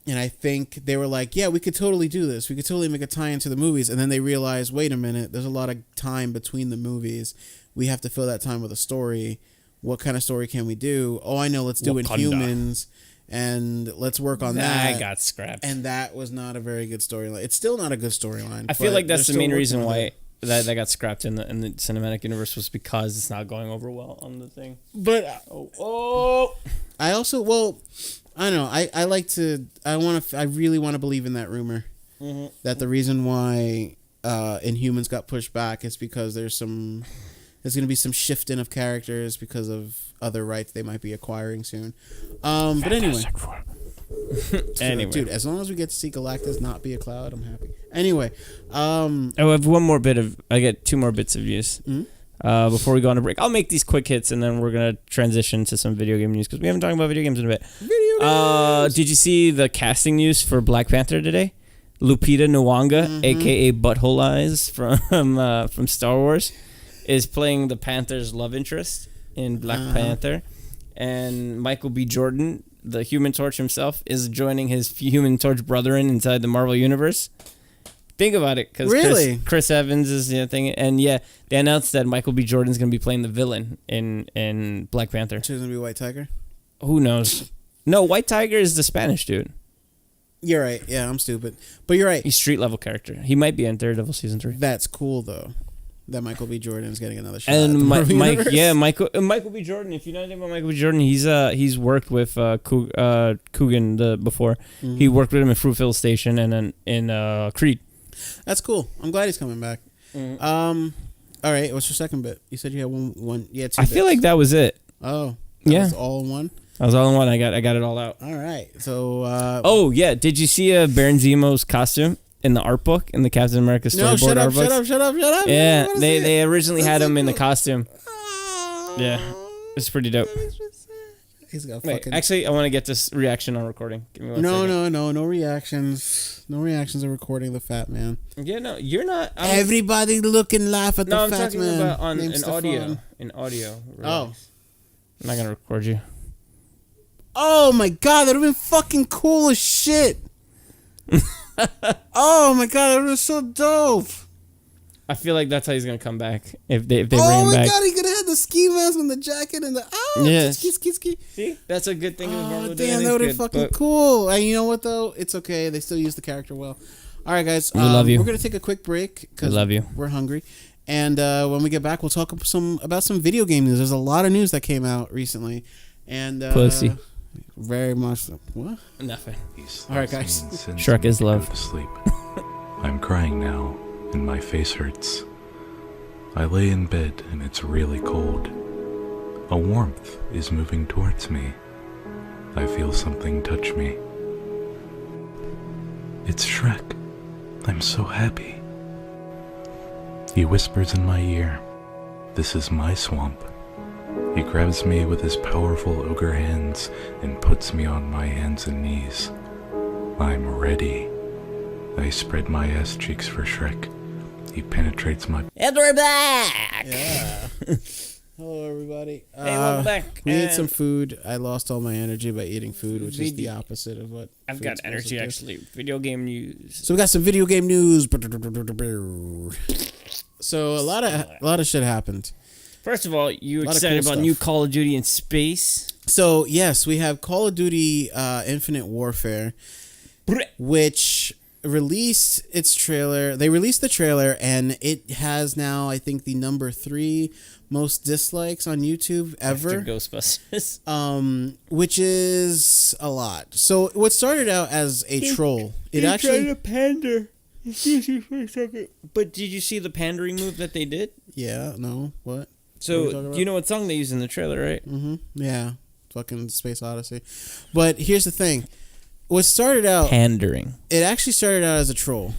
I think they were like, yeah, we could totally do this. We could totally make a tie-in to the movies. And then they realized, wait a minute, there's a lot of time between the movies. We have to fill that time with a story. What kind of story can we do? Oh, I know, let's do Inhumans. And let's work on that. That got scrapped. And that was not a very good storyline. It's still not a good storyline. I feel like that's the main reason why it. that got scrapped in the cinematic universe was because it's not going over well on the thing. But I also, well, I don't know. I really want to believe in that rumor that the reason why Inhumans got pushed back is because there's going to be some shifting of characters because of other rights they might be acquiring soon. But anyway. Anyway. Dude, as long as we get to see Galactus not be a cloud, I'm happy. Anyway. I have one more bit of... I get 2 more bits of news. Before we go on a break. I'll make these quick hits and then we're going to transition to some video game news because we haven't talked about video games in a bit. Video games! Did you see the casting news for Black Panther today? Lupita Nyong'o, a.k.a. Butthole Eyes from Star Wars, is playing the Panther's love interest in Black Panther. And Michael B. Jordan, the Human Torch himself, is joining his Human Torch brethren inside the Marvel Universe. Think about it, because Chris Evans is the thing, and yeah, they announced that Michael B. Jordan's going to be playing the villain in Black Panther. So he's going to be White Tiger? Who knows? No, White Tiger is the Spanish dude. You're right. Yeah, I'm stupid. But you're right. He's street level character. He might be in Daredevil season 3. That's cool, though. that Michael B. Jordan is getting another shot. And at the Marvel universe. Michael B. Jordan. If you know anything about Michael B. Jordan, he's worked with Coogan before. Mm-hmm. He worked with him in Fruitvale Station and then in Creed. That's cool. I'm glad he's coming back. Mm-hmm. All right. What's your second bit? You said you had one. Yeah, two. I feel like that was it. Oh, Yeah. was all in one. That was all in one. I got it all out. All right. So. Oh yeah, did you see Baron Zemo's costume in the art book in the Captain America storyboard No, shut art up, books? shut up. Yeah, I wanna see they it. originally That's had so him in the cool. costume. Yeah, it's pretty dope. He's got Wait, fucking. actually, I want to get this reaction on recording. Give me one second. No reactions. No reactions of recording the fat man. Yeah, no, you're not. Everybody look and laugh at No, the I'm fat talking man. about on named an Stefan. audio. In audio. Oh. Relax. I'm not gonna record you. Oh my god, that would have been fucking cool as shit. Oh my god, that would have been so dope. I feel like that's how he's gonna come back if they bring Oh him my back. god, he could have had the ski mask and the jacket and the Yes. ski. See, that's a good thing. with Oh Marvel damn, doing that would is have good, fucking but- cool. And you know what though? It's okay. They still use the character well. All right, guys. We love you. We're gonna take a quick break We love you. we're hungry. And when we get back, we'll talk about some video game news. There's a lot of news that came out recently, and Pussy. very much. So. What? Nothing. All right, guys. Shrek is love. Go to sleep. I'm crying now, and my face hurts. I lay in bed, and it's really cold. A warmth is moving towards me. I feel something touch me. It's Shrek. I'm so happy. He whispers in my ear, "This is my swamp." He grabs me with his powerful ogre hands and puts me on my hands and knees. I'm ready. I spread my ass cheeks for Shrek. He penetrates my... And we're back. Yeah. Hello, everybody. Hey, welcome back. We ate And some food. I lost all my energy by eating food, which is the Video- opposite of what I've food's got supposed energy to do. actually. Video game news. So we got some video game news. So a lot of shit happened. First of all, you Lot of excited cool about new stuff. Call of Duty in space? So yes, we have Call of Duty Infinite Warfare, which released its trailer. They released the trailer, and it has now, I think, the number 3 most dislikes on YouTube After ever. Ghostbusters. Which is a lot. So what started out as a troll, it actually, pander. Excuse me for a second. But did you see the pandering move that they did? yeah, no, what? What are we So, talking you know what song they use in the trailer, right? Yeah, fucking Space Odyssey. But here's the thing. What started out, Pandering. it actually started out as a troll.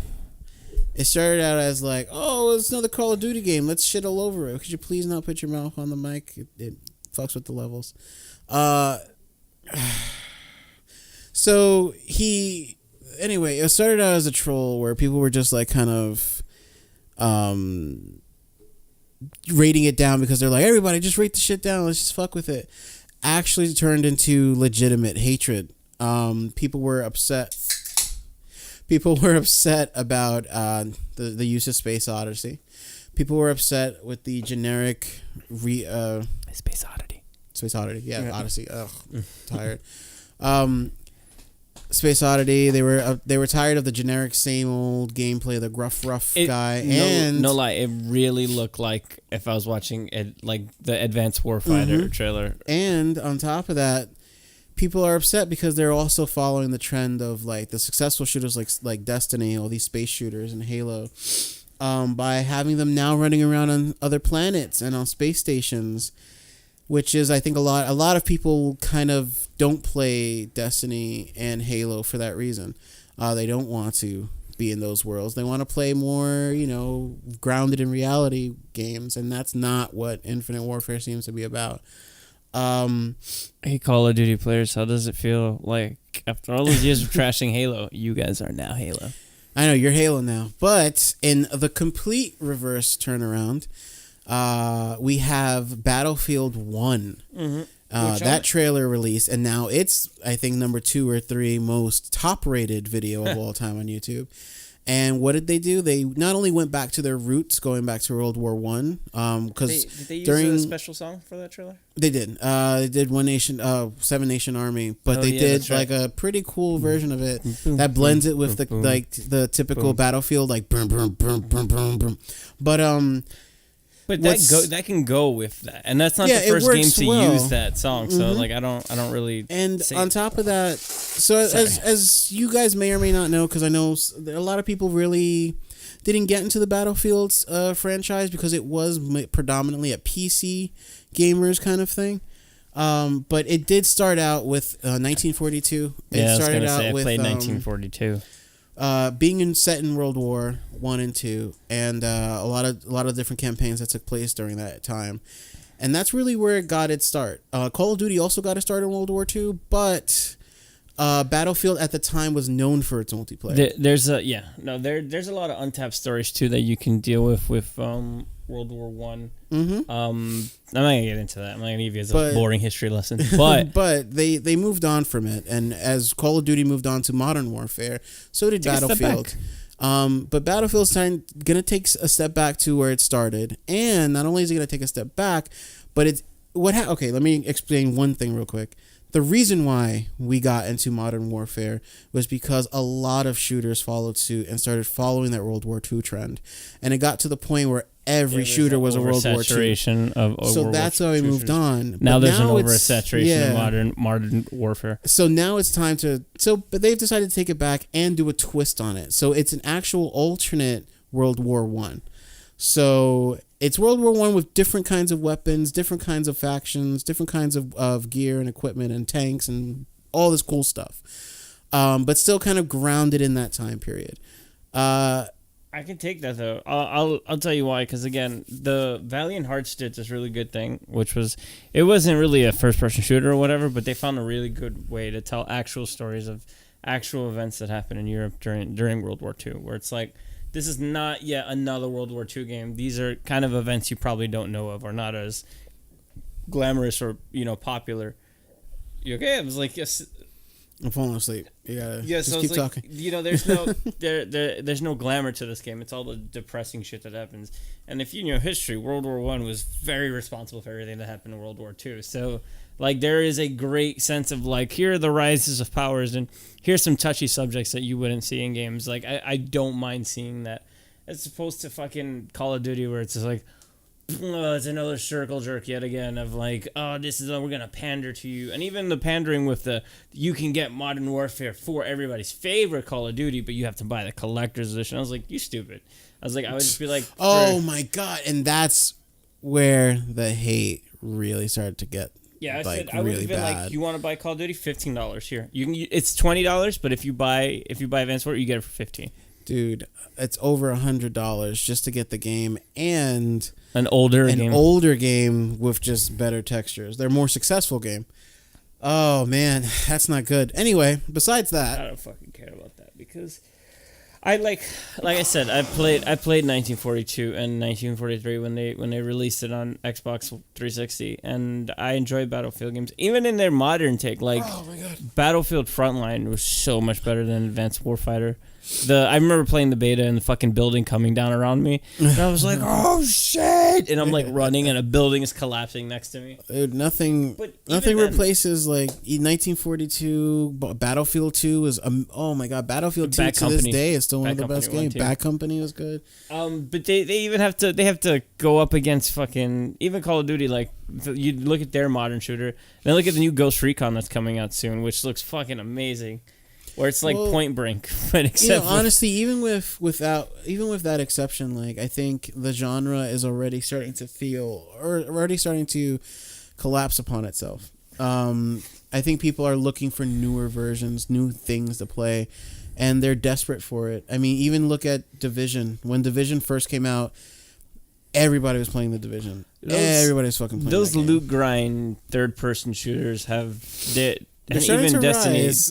It started out as like, oh, it's another Call of Duty game. Let's shit all over it. Could you please not put your mouth on the mic? It fucks with the levels. So anyway, it started out as a troll where people were just like kind of rating it down because they're like, everybody just rate the shit down. Let's just fuck with it. Actually turned into legitimate hatred. People were upset. People were upset about the use of Space Odyssey. People were upset with the generic Space Oddity. Space Oddity. Yeah, Odyssey. Ugh, tired. Space Oddity. They were tired of the generic same old gameplay, the gruff rough guy. No lie, it really looked like if I was watching it, like the Advanced Warfighter trailer. And on top of that, people are upset because they're also following the trend of like the successful shooters like Destiny, all these space shooters and Halo, by having them now running around on other planets and on space stations, which is, I think, a lot of people kind of don't play Destiny and Halo for that reason. They don't want to be in those worlds. They want to play more, grounded in reality games, and that's not what Infinite Warfare seems to be about. Hey, Call of Duty players, how does it feel like after all those years of trashing Halo, you guys are now Halo? I know you're Halo now, but in the complete reverse turnaround, we have Battlefield 1. That trailer released, and now it's, I think, number 2 or 3 most top-rated video of all time on YouTube. And what did they do? They not only went back to their roots, going back to World War One, because Did they use during a special song for that trailer? they did, One Nation, 7 Nation Army, but Oh, they yeah, did that's right. like a pretty cool version of it that blends it with the typical Battlefield, like boom, boom, boom, boom, boom, boom. But But what's- that can go with that, and that's not Yeah, the it first game works to well. use that song. So like, I don't really. And say on top of that, so as you guys may or may not know, because I know a lot of people really didn't get into the Battlefield franchise because it was predominantly a PC gamers kind of thing. But it did start out with 1942. Yeah, It started I out with played 1942. being set in World War I and II, and a lot of different campaigns that took place during that time, and that's really where it got its start. Call of Duty also got its start in World War II, but Battlefield at the time was known for its multiplayer. There's a lot of untapped stories too that you can deal with World War One. I'm not gonna get into that. I'm not gonna give you a boring history lesson, but but they moved on from it, and as Call of Duty moved on to modern warfare, so did Take a step Battlefield. But Battlefield's gonna take a step back to where it started, and not only is it gonna take a step back, but it's okay. Let me explain one thing real quick. The reason why we got into modern warfare was because a lot of shooters followed suit and started following that World War II trend, and it got to the point where every shooter was a World War II. Oversaturation of So that's why we moved on. Now But there's an it's- oversaturation of modern warfare. So now it's time but they've decided to take it back and do a twist on it. So it's an actual alternate World War One. So it's World War One with different kinds of weapons, different kinds of factions, different kinds of gear and equipment and tanks and all this cool stuff. But still kind of grounded in that time period. I can take that though. I'll tell you why. Because again, the Valiant Hearts did this really good thing, which was it wasn't really a first-person shooter or whatever, but they found a really good way to tell actual stories of actual events that happened in Europe during World War II, where it's like, this is not yet another World War II game. These are kind of events you probably don't know of or not as glamorous or popular. You okay? I was like, yes. I'm falling asleep. You gotta Yes, just keep talking. There's no there's no glamour to this game. It's all the depressing shit that happens. And if you know history, World War I was very responsible for everything that happened in World War II. So like there is a great sense of like, here are the rises of powers and here's some touchy subjects that you wouldn't see in games. Like I don't mind seeing that, as opposed to fucking Call of Duty where it's just like, oh, it's another circle jerk yet again of like, oh, this is we're gonna pander to you, and even the pandering with the you can get Modern Warfare for everybody's favorite Call of Duty, but you have to buy the collector's edition. I was like, you stupid. I was like, I would just be like, oh my god, and that's where the hate really started to get. yeah, I like, said I would really have been bad. like, you want to buy Call of Duty, $15 here. You can, it's $20, but if you buy Advanced Warfare, you get it for $15. Dude, it's over $100 just to get the game and An older game with just better textures. They're a more successful game. Oh man, that's not good. Anyway, besides I that, don't fucking care about that because I like I said, I played 1942 and 1943 when they released it on Xbox 360, and I enjoy Battlefield games even in their modern take. Like, oh my god, Battlefield Frontline was so much better than Advanced Warfighter. I remember playing the beta and the fucking building coming down around me, and I was like, oh shit, and I'm like running and a building is collapsing next to me. dude, nothing But even then- replaces like 1942. Battlefield 2 is oh my god, Battlefield 2 Bad to this Company. day is still one of Bad the best Company games. 1 too. Bad Company was good. But they even have to go up against fucking even Call of Duty. Like, you look at their modern shooter, then look at the new Ghost Recon that's coming out soon, which looks fucking amazing. Where it's like Well, Point Blank, but except for, honestly, even with that exception, like I think the genre is already starting to collapse upon itself. I think people are looking for newer versions, new things to play, and they're desperate for it. I mean, even look at Division. When Division first came out, everybody was playing the Division. Everybody was fucking playing those that game. loot grind third person shooters have They're and starting even to Destiny. rise.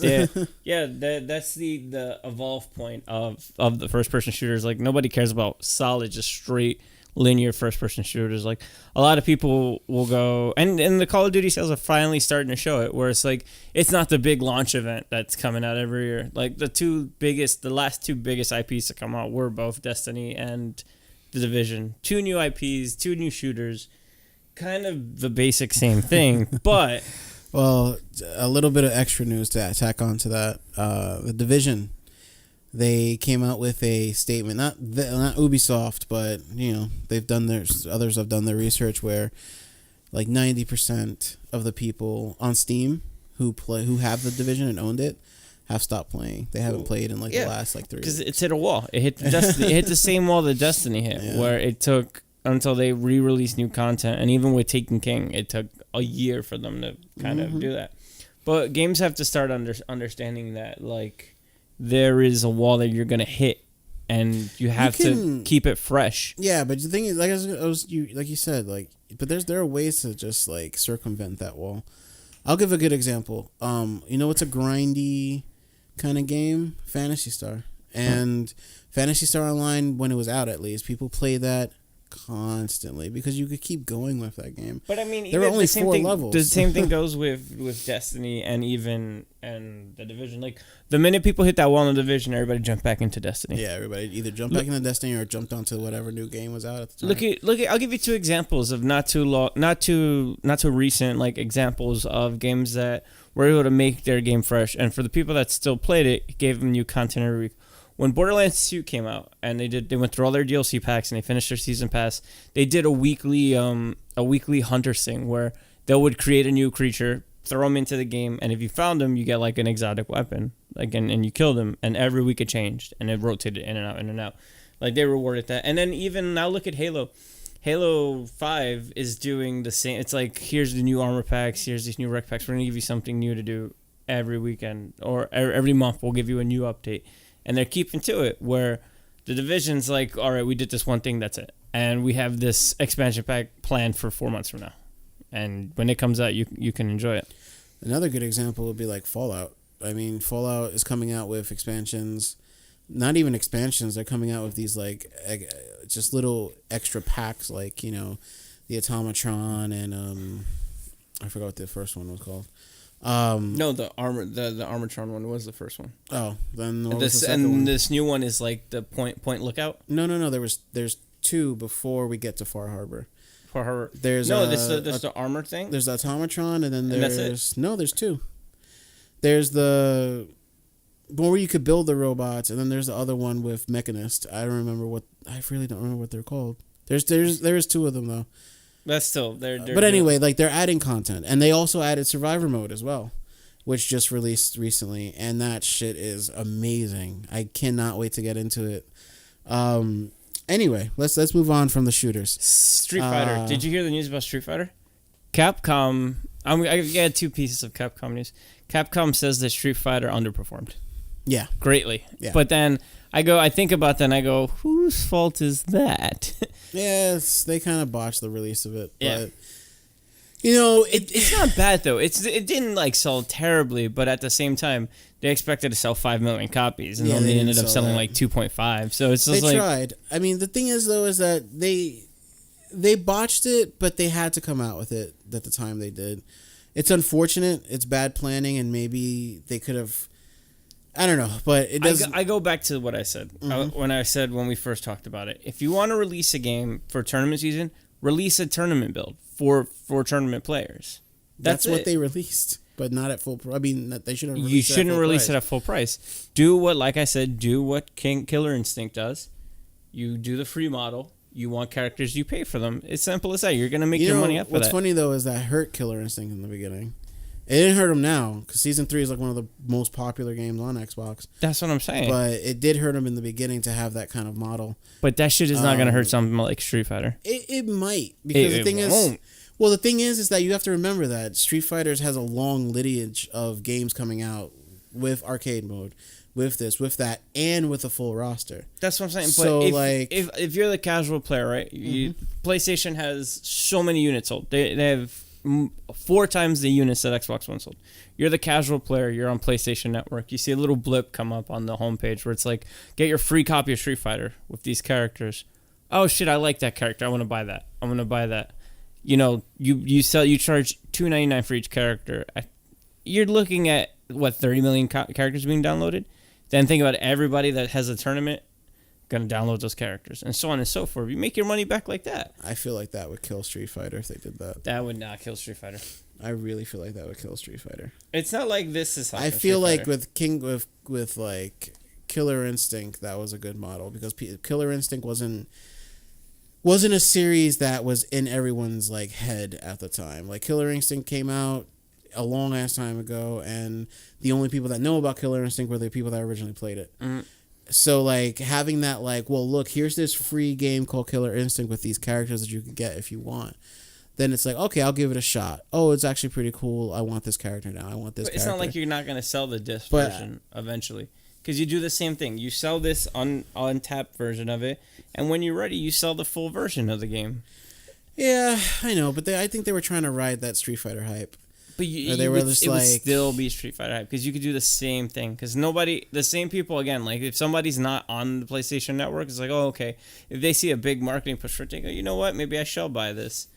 That's the evolve point of the first person shooters. Like, nobody cares about solid, just straight linear first person shooters. Like, a lot of people will go, and the Call of Duty sales are finally starting to show it, where it's like, it's not the big launch event that's coming out every year. Like, the last two biggest IPs to come out were both Destiny and The Division. 2 new IPs, 2 new shooters, kind of the basic same thing, but Well, a little bit of extra news to tack on to that. The Division they came out with a statement. Not Ubisoft, but they've done others have done their research where like 90% of the people on Steam who have the Division and owned it have stopped playing. They haven't played in the last 3 because weeks. it's hit a wall. It hit Destiny. It hit the same wall that Destiny hit, where it took until they re-released new content, and even with Taken King, it took a year for them to kind of do that. But games have to start understanding that like there is a wall that you're gonna hit, and you have to keep it fresh. Yeah, but the thing is, like you said, but there are ways to just like circumvent that wall. I'll give a good example. It's a grindy kind of game, Phantasy Star. And Phantasy Star Online, when it was out at least, people play that constantly because you could keep going with that game. But I mean, there were only 4 levels. The same thing goes with Destiny and the Division. Like the minute people hit that wall in the Division, everybody jumped back into Destiny. Yeah, everybody either jumped back into Destiny or jumped onto whatever new game was out at the time. Look at. I'll give you 2 examples of not too recent like examples of games that were able to make their game fresh. And for the people that still played it gave them new content every week. When Borderlands 2 came out and they went through all their DLC packs and they finished their season pass, they did a weekly hunter thing where they would create a new creature, throw them into the game, and if you found them, you get like an exotic weapon, and you killed them, and every week it changed and it rotated in and out. Like they rewarded that. And then even now look at Halo. Halo 5 is doing the same. It's like, here's the new armor packs, here's these new rec packs. We're going to give you something new to do every weekend, or every month we'll give you a new update. And they're keeping to it, where the Division's like, all right, we did this one thing, that's it. And we have this expansion pack planned for 4 months from now. And when it comes out, you can enjoy it. Another good example would be like Fallout. I mean, Fallout is coming out with expansions. Not even expansions. They're coming out with these like just little extra packs, like the Automatron and I forgot what the first one was called. No, the Armatron one was the first one. Oh, then what this was the second one? This new one is like the point lookout. No. There's 2 before we get to Far Harbor. For her, There's the armor thing. There's the Automatron, and then there's that's it? No, there's 2. There's the one where you could build the robots, and then there's the other one with Mechanist. I really don't remember what they're called. There's 2 of them though. That's still they're but anyway, like they're adding content, and they also added Survivor mode as well, which just released recently, and that shit is amazing. I cannot wait to get into it. Anyway, let's move on from the shooters. Street Fighter. Did you hear the news about Street Fighter? Capcom. I got 2 pieces of Capcom news. Capcom says that Street Fighter underperformed. Yeah, greatly. Yeah. But then I think about that and I go, whose fault is that? Yes, they kind of botched the release of it. Yeah. But, it's not bad though. It didn't like sell terribly, but at the same time, they expected to sell 5 million copies, and then they ended up selling like 2.5. So it's just they tried. I mean, the thing is though, is that they botched it, but they had to come out with it at the time they did. It's unfortunate. It's bad planning, and maybe they could have. I don't know, but it does. I go back to what I said when we first talked about it. If you want to release a game for tournament season, release a tournament build for tournament players. That's what they released, but not at full price. I mean, they should have. You shouldn't release it at full price. Do what Killer Instinct does. You do the free model. You want characters, you pay for them. It's simple as that. You're gonna make your money up. What's funny though is that hurt Killer Instinct in the beginning. It didn't hurt him now, because Season 3 is like one of the most popular games on Xbox. That's what I'm saying. But it did hurt him in the beginning to have that kind of model. But that shit is not going to hurt something like Street Fighter. It might. Because the thing is... Well, the thing is that you have to remember that Street Fighter has a long lineage of games coming out with arcade mode, with this, with that, and with a full roster. That's what I'm saying. So, but if you're the casual player, right? PlayStation has so many units sold. They have 4 times the units that Xbox One sold. You're the casual player. You're on PlayStation Network. You see a little blip come up on the homepage where it's like, get your free copy of Street Fighter with these characters. Oh shit, I like that character. I want to buy that. I'm gonna buy that. You charge $2.99 for each character. You're looking at what 30 million characters being downloaded. Then think about everybody that has a tournament gonna download those characters, and so on and so forth. You make your money back like that. I feel like that would kill Street Fighter if they did that. That would not kill Street Fighter. I really feel like that would kill Street Fighter. It's not like this is. I feel like with Killer Instinct that was a good model, because Killer Instinct wasn't a series that was in everyone's like head at the time. Like Killer Instinct came out a long ass time ago, and the only people that know about Killer Instinct were the people that originally played it. So like having that, like, well, look, here's this free game called Killer Instinct with these characters that you can get if you want. Then it's like, okay, I'll give it a shot. Oh, it's actually pretty cool. I want this character now. I want this. But character. it's not like you're not gonna sell the disc version eventually, because you do the same thing. You sell this untapped version of it, and when you're ready, you sell the full version of the game. Yeah, I know, but I think they were trying to ride that Street Fighter hype. But it would still be Street Fighter hype, because you could do the same thing. Because the same people, again, like if somebody's not on the PlayStation Network, it's like, oh, okay. If they see a big marketing push for it, they go, you know what, maybe I shall buy this.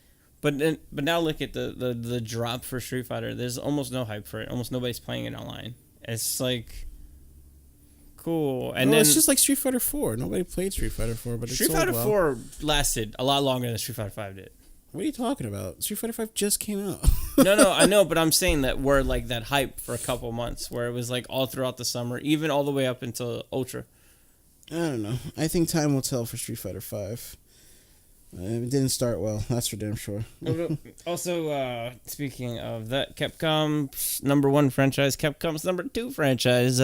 But now look at the drop for Street Fighter. There's almost no hype for it. Almost nobody's playing it online. It's like cool. And then it's just like Street Fighter 4. Nobody played Street Fighter 4, but Street Fighter 4 lasted a lot longer than Street Fighter 5 did. What are you talking about? Street Fighter 5 just came out. No, I know, but I'm saying that we're like that hype for a couple months, where it was like all throughout the summer, even all the way up until Ultra. I don't know. I think time will tell for Street Fighter 5. It didn't start well. That's for damn sure. Also, speaking of that, Capcom's #1 franchise, Capcom's #2 franchise,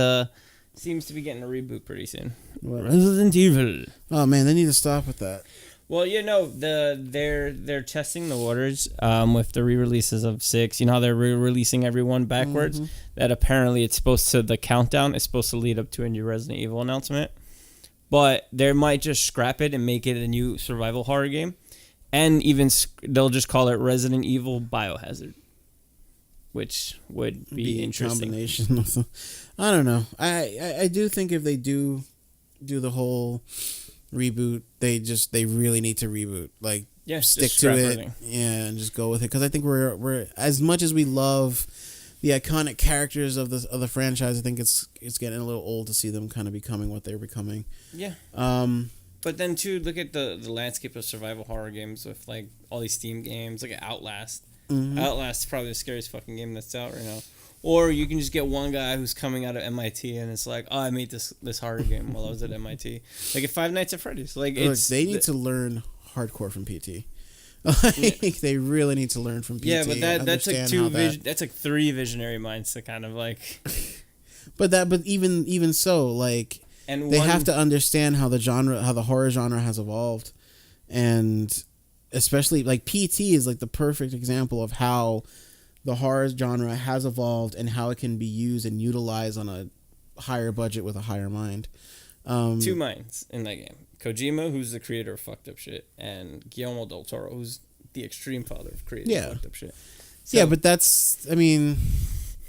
seems to be getting a reboot pretty soon. What? Resident Evil. Oh man, they need to stop with that. Well, they're testing the waters with the re-releases of 6. You know how they're re-releasing everyone backwards? Mm-hmm. That apparently the countdown is supposed to lead up to a new Resident Evil announcement. But they might just scrap it and make it a new survival horror game. And even they'll just call it Resident Evil Biohazard, which would be interesting. Combination of them. I don't know. I do think if they do the whole reboot, they really need to reboot. Like, stick to it. Everything. Yeah, and just go with it. Because I think we're as much as we love the iconic characters of the franchise, I think it's getting a little old to see them kind of becoming what they're becoming. Yeah. But then too, look at the landscape of survival horror games with like all these Steam games, like Outlast. Mm-hmm. Outlast is probably the scariest fucking game that's out right now. Or you can just get one guy who's coming out of MIT and it's like, oh, I made this horror game while I was at MIT. Like at Five Nights at Freddy's. Like they need to learn hardcore from PT. Like they really need to learn from PT. Yeah, but that's like that's like 3 visionary minds to kind of like. But even so, like, and they have to understand how the horror genre has evolved, and especially like PT is like the perfect example of how the horror genre has evolved and how it can be used and utilized on a higher budget with a higher mind. 2 minds in that game. Kojima, who's the creator of fucked up shit, and Guillermo del Toro, who's the extreme father of creating fucked up shit. So, yeah, but that's, I mean,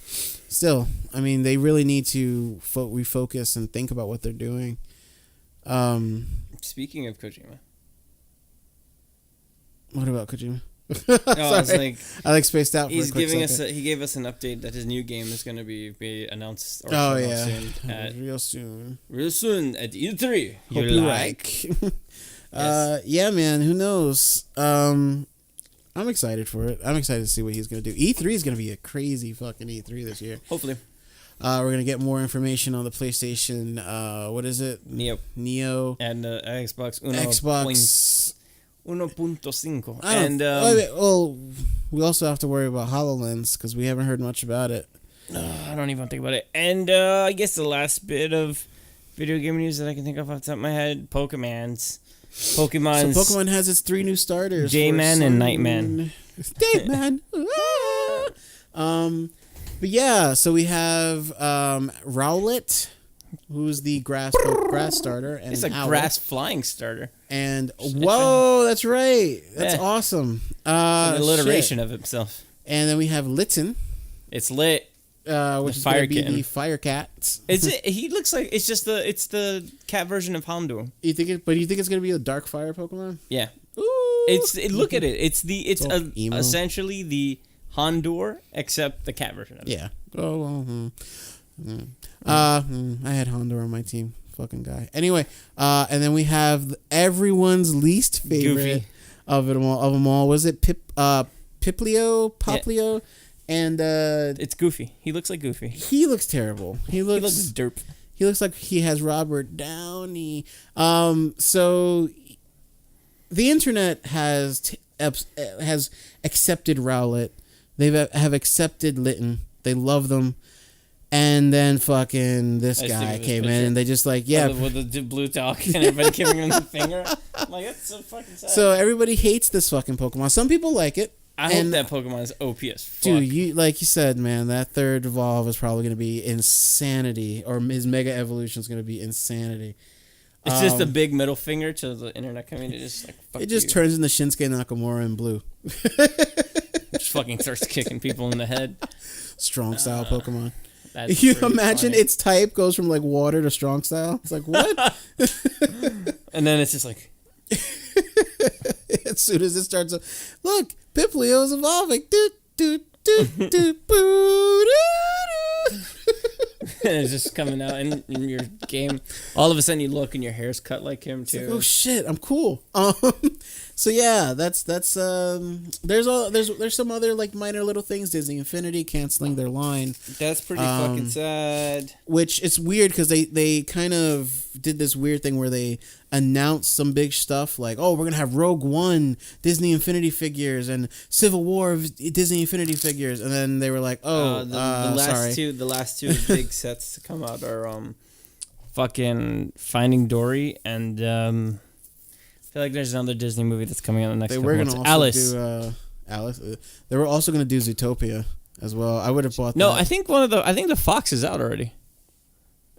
still, I mean, they really need to refocus and think about what they're doing. Speaking of Kojima. What about Kojima? I spaced out. He gave us an update that his new game is going to be announced. Real soon at E3. Hope you like. Yes. Yeah, man. Who knows? I'm excited for it. I'm excited to see what he's going to do. E3 is going to be a crazy fucking E3 this year. Hopefully. We're going to get more information on the PlayStation. What is it? Neo. And Xbox. Xbox. 1.5. And we also have to worry about HoloLens because we haven't heard much about it. I don't even think about it. And I guess the last bit of video game news that I can think of off the top of my head, Pokemon. So Pokemon has its 3 new starters. Dayman and Nightman. Dayman. But yeah, so we have Rowlet, who's the grass starter, and it's a grass flying starter. And whoa, that's right. That's awesome. It's an alliteration of himself. And then we have Litten. It's lit. Which is going to be the Fire Cat. He looks like it's the cat version of Houndour. You think it's going to be a dark fire Pokemon? Yeah. Ooh. Look at it. It's essentially the Houndour except the cat version of it. Yeah. I had Houndour on my team. Fucking guy. Anyway, and then we have everyone's least favorite of them all. Was it Piplio? Yeah. And it's Goofy. He looks like Goofy. He looks terrible. He looks derp. He looks like he has Robert Downey. So the internet has accepted Rowlett. They have accepted Litton. They love them. And then fucking this guy came in and they just like, yeah. With the blue talk and everybody giving him the finger. I'm like, that's so fucking sad. So everybody hates this fucking Pokemon. Some people like it. I hope that Pokemon is OP as fuck. Dude, like you said, man, that third evolve is probably going to be insanity. Or his Mega Evolution is going to be insanity. It's just a big middle finger to the internet community. Just like, fuck it just you. turns into Shinsuke Nakamura in blue. Just fucking starts kicking people in the head. Strong style Pokemon. That's You pretty imagine funny. its type goes from like water to strong style? It's like, what? And then it's just like... As soon as it starts, look, Piplio's evolving. Doot, doot, doot, doot, boo, doo, doo. and it's just coming out in your game. All of a sudden you look and your hair's cut like him too. Like, oh shit, I'm cool. So yeah, that's there's some other like minor little things. Disney Infinity canceling their line. That's pretty fucking sad. Which it's weird because they kind of did this weird thing where they announced some big stuff like, oh, we're gonna have Rogue One Disney Infinity figures and Civil War Disney Infinity figures, and then they were like, oh, the last two big sets to come out are fucking Finding Dory and I feel like there's another Disney movie that's coming out in the next They couple were months. gonna also do Alice. They were also gonna do Zootopia as well. I would have bought. No, that. I think the Fox is out already.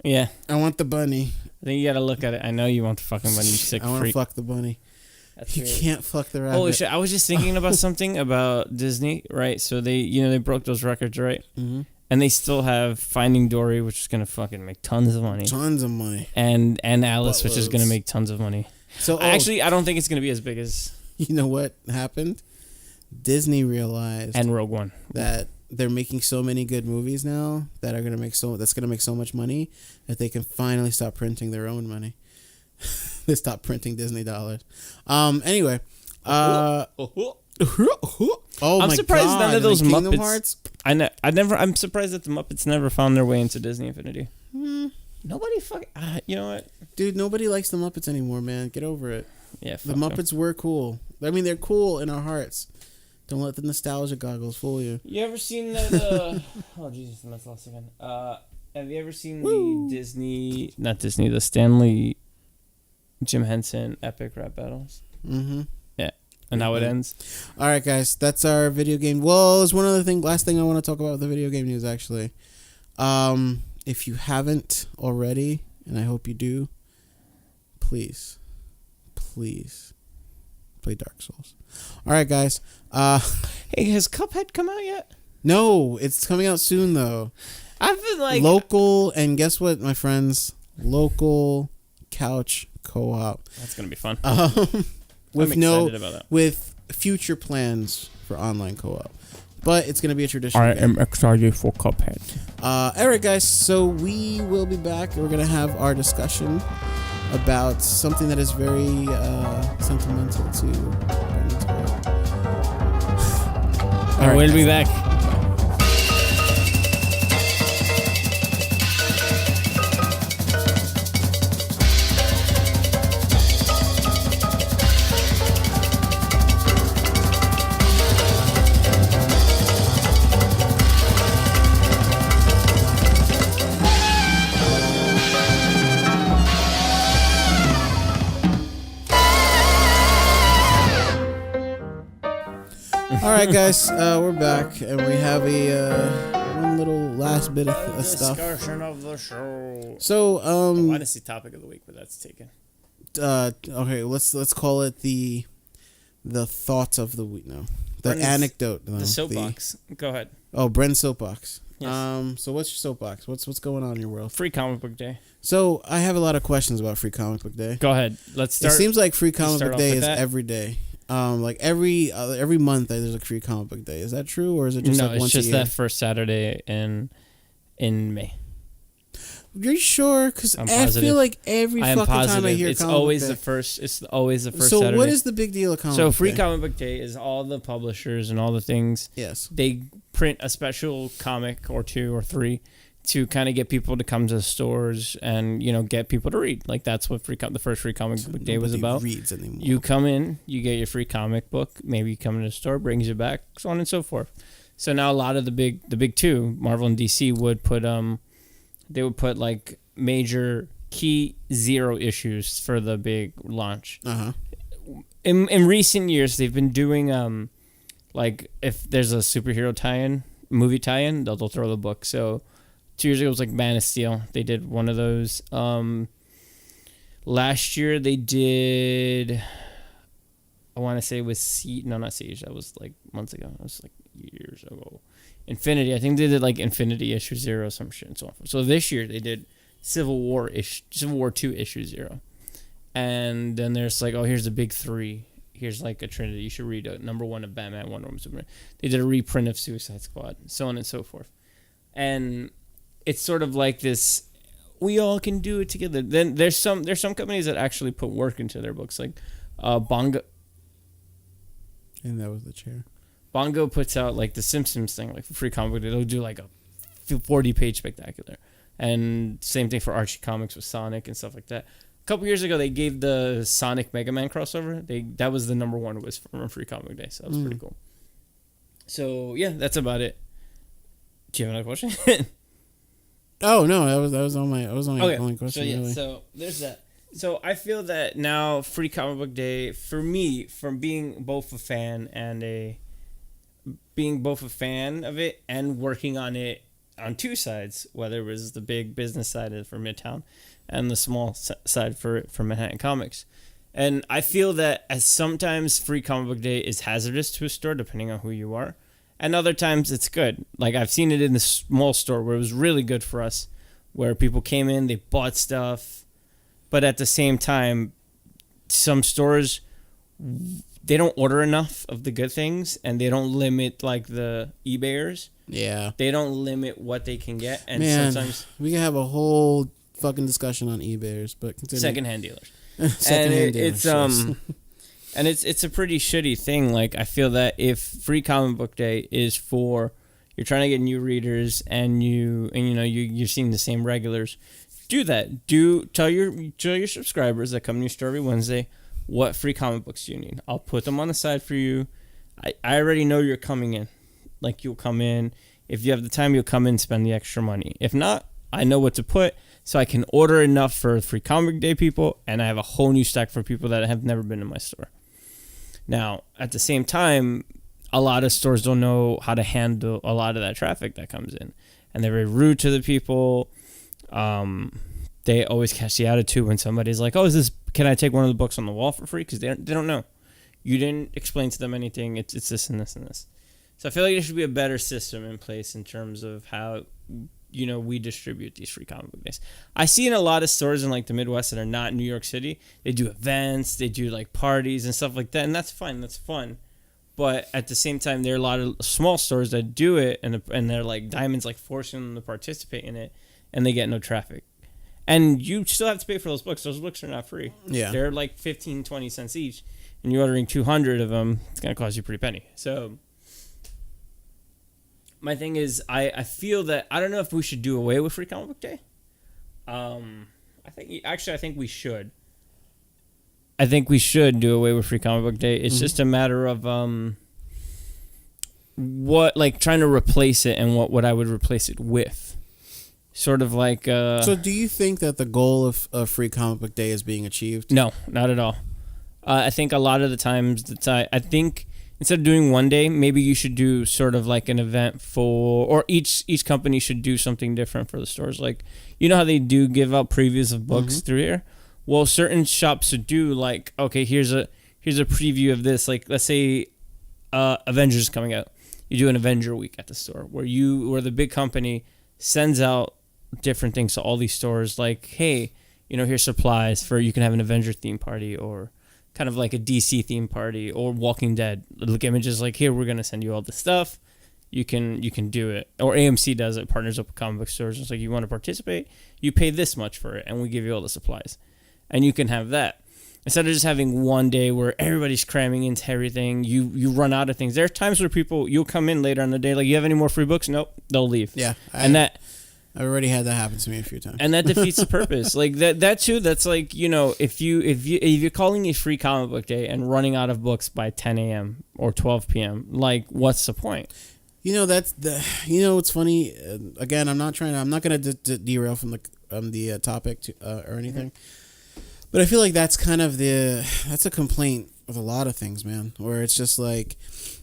Yeah, I want the bunny. I think you gotta look at it. I know you want the fucking bunny, you sick I want to freak. fuck the bunny. That's You weird. can't fuck the rabbit. Holy shit! I was just thinking about something about Disney, right? So they broke those records, right? Mm-hmm. And they still have Finding Dory, which is gonna fucking make tons of money, Tons of money. and Alice, which is gonna Buttloads. make tons of money. So Actually, I don't think it's gonna be as big as you know what happened? Disney realized and Rogue One. that they're making so many good movies now that are gonna make so much money that they can finally stop printing their own money. They stop printing Disney dollars. Anyway. Oh I'm my surprised God, none of and those then Kingdom Muppets. Hearts? I'm surprised that the Muppets never found their way into Disney Infinity. Nobody fucking. You know what? Dude, nobody likes the Muppets anymore, man. Get over it. Yeah, The Muppets were cool. I mean, they're cool in our hearts. Don't let the nostalgia goggles fool you. You ever seen that? Oh Jesus, that's lost again. Have you ever seen the Stanley, Jim Henson epic rap battles? Mm-hmm. Yeah, and how it ends. All right, guys. That's our video game. Well, there's one other thing. Last thing I want to talk about with the video game news, actually. If you haven't already, and I hope you do, please play Dark Souls. All right, guys. Hey, has Cuphead come out yet? No, it's coming out soon though. I've been like Local, and guess what, my friends? Local couch co-op. That's gonna be fun. With I'm excited about that. with future plans for online co-op. But it's going to be a traditional I game. am excited for Cuphead. All right, guys. So we will be back. We're going to have our discussion about something that is very sentimental to Brandon's heart. All right, We'll be back. All right, guys. We're back, and we have a one little last bit of stuff. Discussion of the show. So, I want to see topic of the week, but that's taken. okay, let's call it the thoughts of the week. No, the Brendan's- anecdote. No, The soapbox. Go ahead. Bren's soapbox. Yes. So what's your soapbox? What's going on in your world? Free Comic Book Day. So I have a lot of questions about Free Comic Book Day. Go ahead. Let's start. It seems like Free Comic start Book off Day with is that. every day. Like every month there's a Free Comic Book Day. Is that true, or is it just no, like it's once just a year? that first Saturday in May. You're sure? Because I'm I positive. feel like every I am fucking positive. time I hear It's Comic always Book the Day. first. It's always the first So Saturday. what is the big deal of Comic So Book Free Day? Comic Book Day is all the publishers and all the things. Yes. They print a special comic or two or three to kind of get people to come to the stores and, you know, get people to read. Like, that's what the first free comic book day was Nobody about. reads anymore. You come in, you get your free comic book, maybe you come to the store, brings you back, so on and so forth. So now a lot of the big two, Marvel and DC, would put like major key 0 issues for the big launch. In recent years, they've been doing like, if there's a superhero tie-in, movie tie-in, they'll throw the book. So 2 years ago it was like Man of Steel. They did one of those. Last year they did, I want to say it was Siege. No, not Siege. That was like months ago. That was like years ago. Infinity. I think they did like Infinity issue 0, some shit and so on. So this year they did Civil War 2 issue 0. And then there's like, oh, here's the big 3. Here's like a trinity. You should read number 1 of Batman, Wonder Woman, Superman. They did a reprint of Suicide Squad, so on and so forth. And it's sort of like this, we all can do it together. Then there's some companies that actually put work into their books, like Bongo. And that was the chair. Bongo puts out like the Simpsons thing, like for free comic book. They'll do like a 40-page spectacular. And same thing for Archie Comics with Sonic and stuff like that. A couple years ago, they gave the Sonic Mega Man crossover. That was the number 1 was from Free Comic Day, so that was pretty cool. So yeah, that's about it. Do you have another question? Oh no, that was on my only question. So yeah, really. so there's that. So I feel that now Free Comic Book Day, for me, from being both a fan of it and working on it on two sides, whether it was the big business side for Midtown and the small side for Manhattan Comics. And I feel that as sometimes Free Comic Book Day is hazardous to a store, depending on who you are. And other times it's good. Like, I've seen it in the small store where it was really good for us, where people came in, they bought stuff. But at the same time, some stores, they don't order enough of the good things, and they don't limit, like, the eBayers. Yeah. They don't limit what they can get. And Man, sometimes we can have a whole fucking discussion on eBayers, but continue. secondhand dealers. Secondhand dealers. And it's a pretty shitty thing. Like, I feel that if Free Comic Book Day is for, you're trying to get new readers and you're seeing the same regulars, do that. Tell your subscribers that come to your store every Wednesday what free comic books you need. I'll put them on the side for you. I already know you're coming in. Like, you'll come in. If you have the time, you'll come in and spend the extra money. If not, I know what to put, so I can order enough for Free Comic Day people, and I have a whole new stack for people that have never been in my store. Now, at the same time, a lot of stores don't know how to handle a lot of that traffic that comes in, and they're very rude to the people. They always catch the attitude when somebody's like, "Oh, can I take one of the books on the wall for free?" Because they don't know. You didn't explain to them anything. It's this and this and this. So I feel like there should be a better system in place in terms of how, we distribute these free comic book days. I see in a lot of stores in like the Midwest that are not New York City, they do events, they do like parties and stuff like that, and that's fine, that's fun. But at the same time, there are a lot of small stores that do it, and they're like Diamond's like forcing them to participate in it, and they get no traffic. And you still have to pay for those books. Those books are not free. Yeah. They're like 15, 20 cents each, and you're ordering 200 of them, it's going to cost you a pretty penny. So my thing is, I feel that, I don't know if we should do away with Free Comic Book Day. I think we should. I think we should do away with Free Comic Book Day. It's just a matter of trying to replace it and what I would replace it with. Sort of like... So do you think that the goal of Free Comic Book Day is being achieved? No, not at all. I think a lot of the times, I think instead of doing one day, maybe you should do sort of like an event or each company should do something different for the stores. Like, you know how they do give out previews of books through here? Well, certain shops should do like, okay, here's a preview of this. Like, let's say Avengers is coming out. You do an Avenger week at the store where the big company sends out different things to all these stores, like, hey, here's supplies for, you can have an Avenger theme party, or kind of like a DC theme party, or Walking Dead. Look, images like, here, we're gonna send you all this stuff. You can do it. Or AMC does it, partners up with comic book stores. It's like, you want to participate, you pay this much for it, and we give you all the supplies, and you can have that. Instead of just having one day where everybody's cramming into everything, you run out of things. There are times where you'll come in later in the day, like, you have any more free books? Nope, they'll leave. Yeah, I've already had that happen to me a few times. And that defeats the purpose. Like that too. That's like, you know, if you're calling it free comic book day and running out of books by 10 a.m. or 12 p.m., like, what's the point? You know, that's the. You know, it's funny. Again, I'm not gonna derail from the topic or anything. But I feel like that's kind of that's a complaint with a lot of things, man. Where it's just like,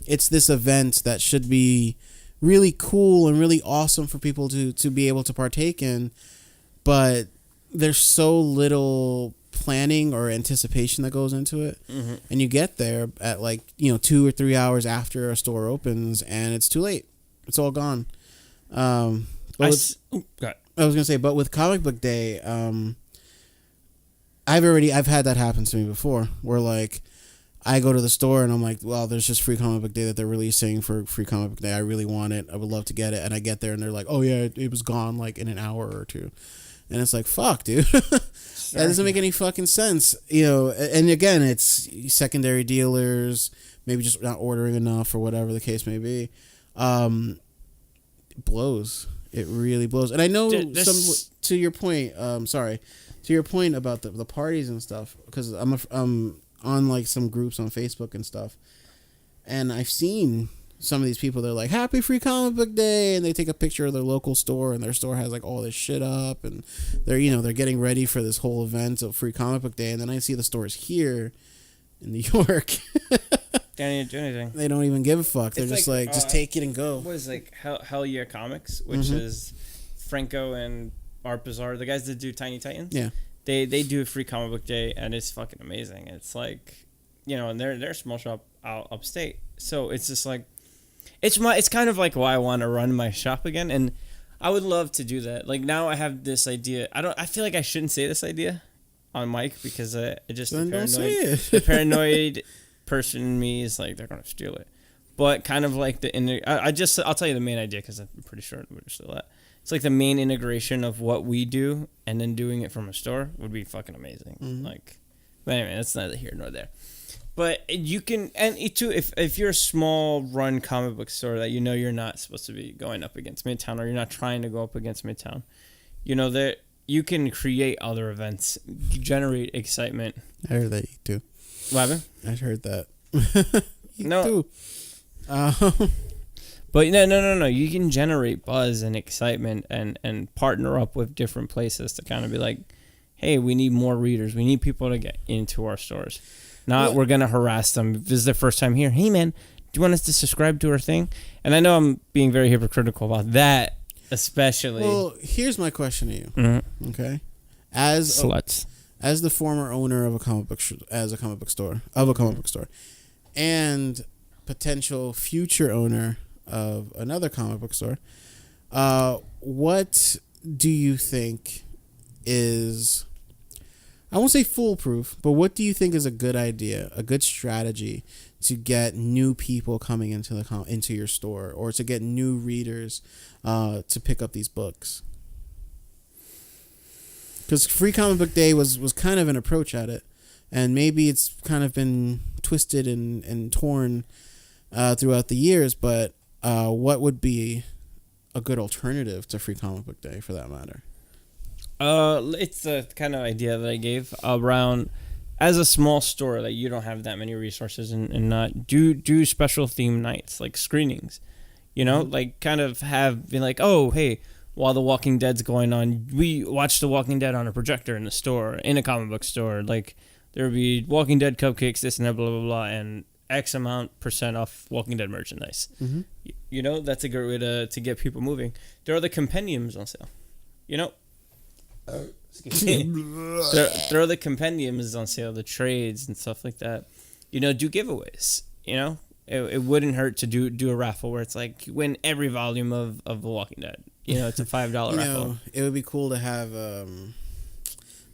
it's this event that should be really cool and really awesome for people to be able to partake in, but there's so little planning or anticipation that goes into it, and you get there at like, you know, 2 or 3 hours after a store opens and it's too late. It's all gone. I was gonna say, but with comic book day, I've had that happen to me before, where like I go to the store and I'm like, well, there's just free comic book day that they're releasing for free comic book day. I really want it. I would love to get it. And I get there and they're like, oh yeah, it was gone like in an hour or two. And it's like, fuck, dude. That doesn't make any fucking sense. You know, and again, it's secondary dealers, maybe just not ordering enough or whatever the case may be. It blows. It really blows. And I know to your point, to your point about the parties and stuff, because I'm on like some groups on Facebook and stuff, and I've seen some of these people. They're like, happy free comic book day, and they take a picture of their local store, and their store has like all this shit up, and they're getting ready for this whole event of free comic book day. And then I see the stores here in New York. They don't do anything. They don't even give a fuck. They're just like just take it and go. What is like Hell Yeah Comics, which is Franco and Art Bazaar, the guys that do Tiny Titans. Yeah. They do a free comic book day, and it's fucking amazing. It's like, you know, and they're a small shop out upstate, so it's just like, it's kind of like why I want to run my shop again, and I would love to do that. Like, now I have this idea. I feel like I shouldn't say this idea on mic, because it just the paranoid person in me is like, they're gonna steal it. But kind of like I'll tell you the main idea, because I'm pretty sure we're still at. It's like the main integration of what we do, and then doing it from a store would be fucking amazing. Like, but anyway, that's neither here nor there. But you can, and it too, if you're a small run comic book store that you know you're not supposed to be going up against Midtown, or you're not trying to go up against Midtown, you know that you can create other events, generate excitement. I heard that too. What happened? I heard that. No. Too. But no. You can generate buzz and excitement and partner up with different places to kind of be like, hey, we need more readers. We need people to get into our stores. Not we're going to harass them. If this is their first time here. Hey, man, do you want us to subscribe to our thing? And I know I'm being very hypocritical about that, especially. Well, here's my question to you. Okay? As the former owner of a comic book store, and potential future owner of another comic book store, what do you think is, I won't say foolproof, but what do you think is a good idea, a good strategy to get new people coming into your store, or to get new readers to pick up these books? Because free comic book day was kind of an approach at it, and maybe it's kind of been twisted and torn throughout the years, but what would be a good alternative to free comic book day, for that matter? It's the kind of idea that I gave around, as a small store that you don't have that many resources, and not do special theme nights, like screenings, you know, like kind of be like, oh, hey, while The Walking Dead's going on, we watch The Walking Dead on a projector in the store, in a comic book store. Like, there would be Walking Dead cupcakes, this and that, blah, blah, blah, and X amount % off Walking Dead merchandise. You know, that's a great way to get people moving. There are the compendiums on sale. You know, there are the compendiums on sale, the trades and stuff like that. You know, do giveaways. You know, it wouldn't hurt to do a raffle where it's like, you win every volume of The Walking Dead. You know, it's a $5 raffle. Know, it would be cool to have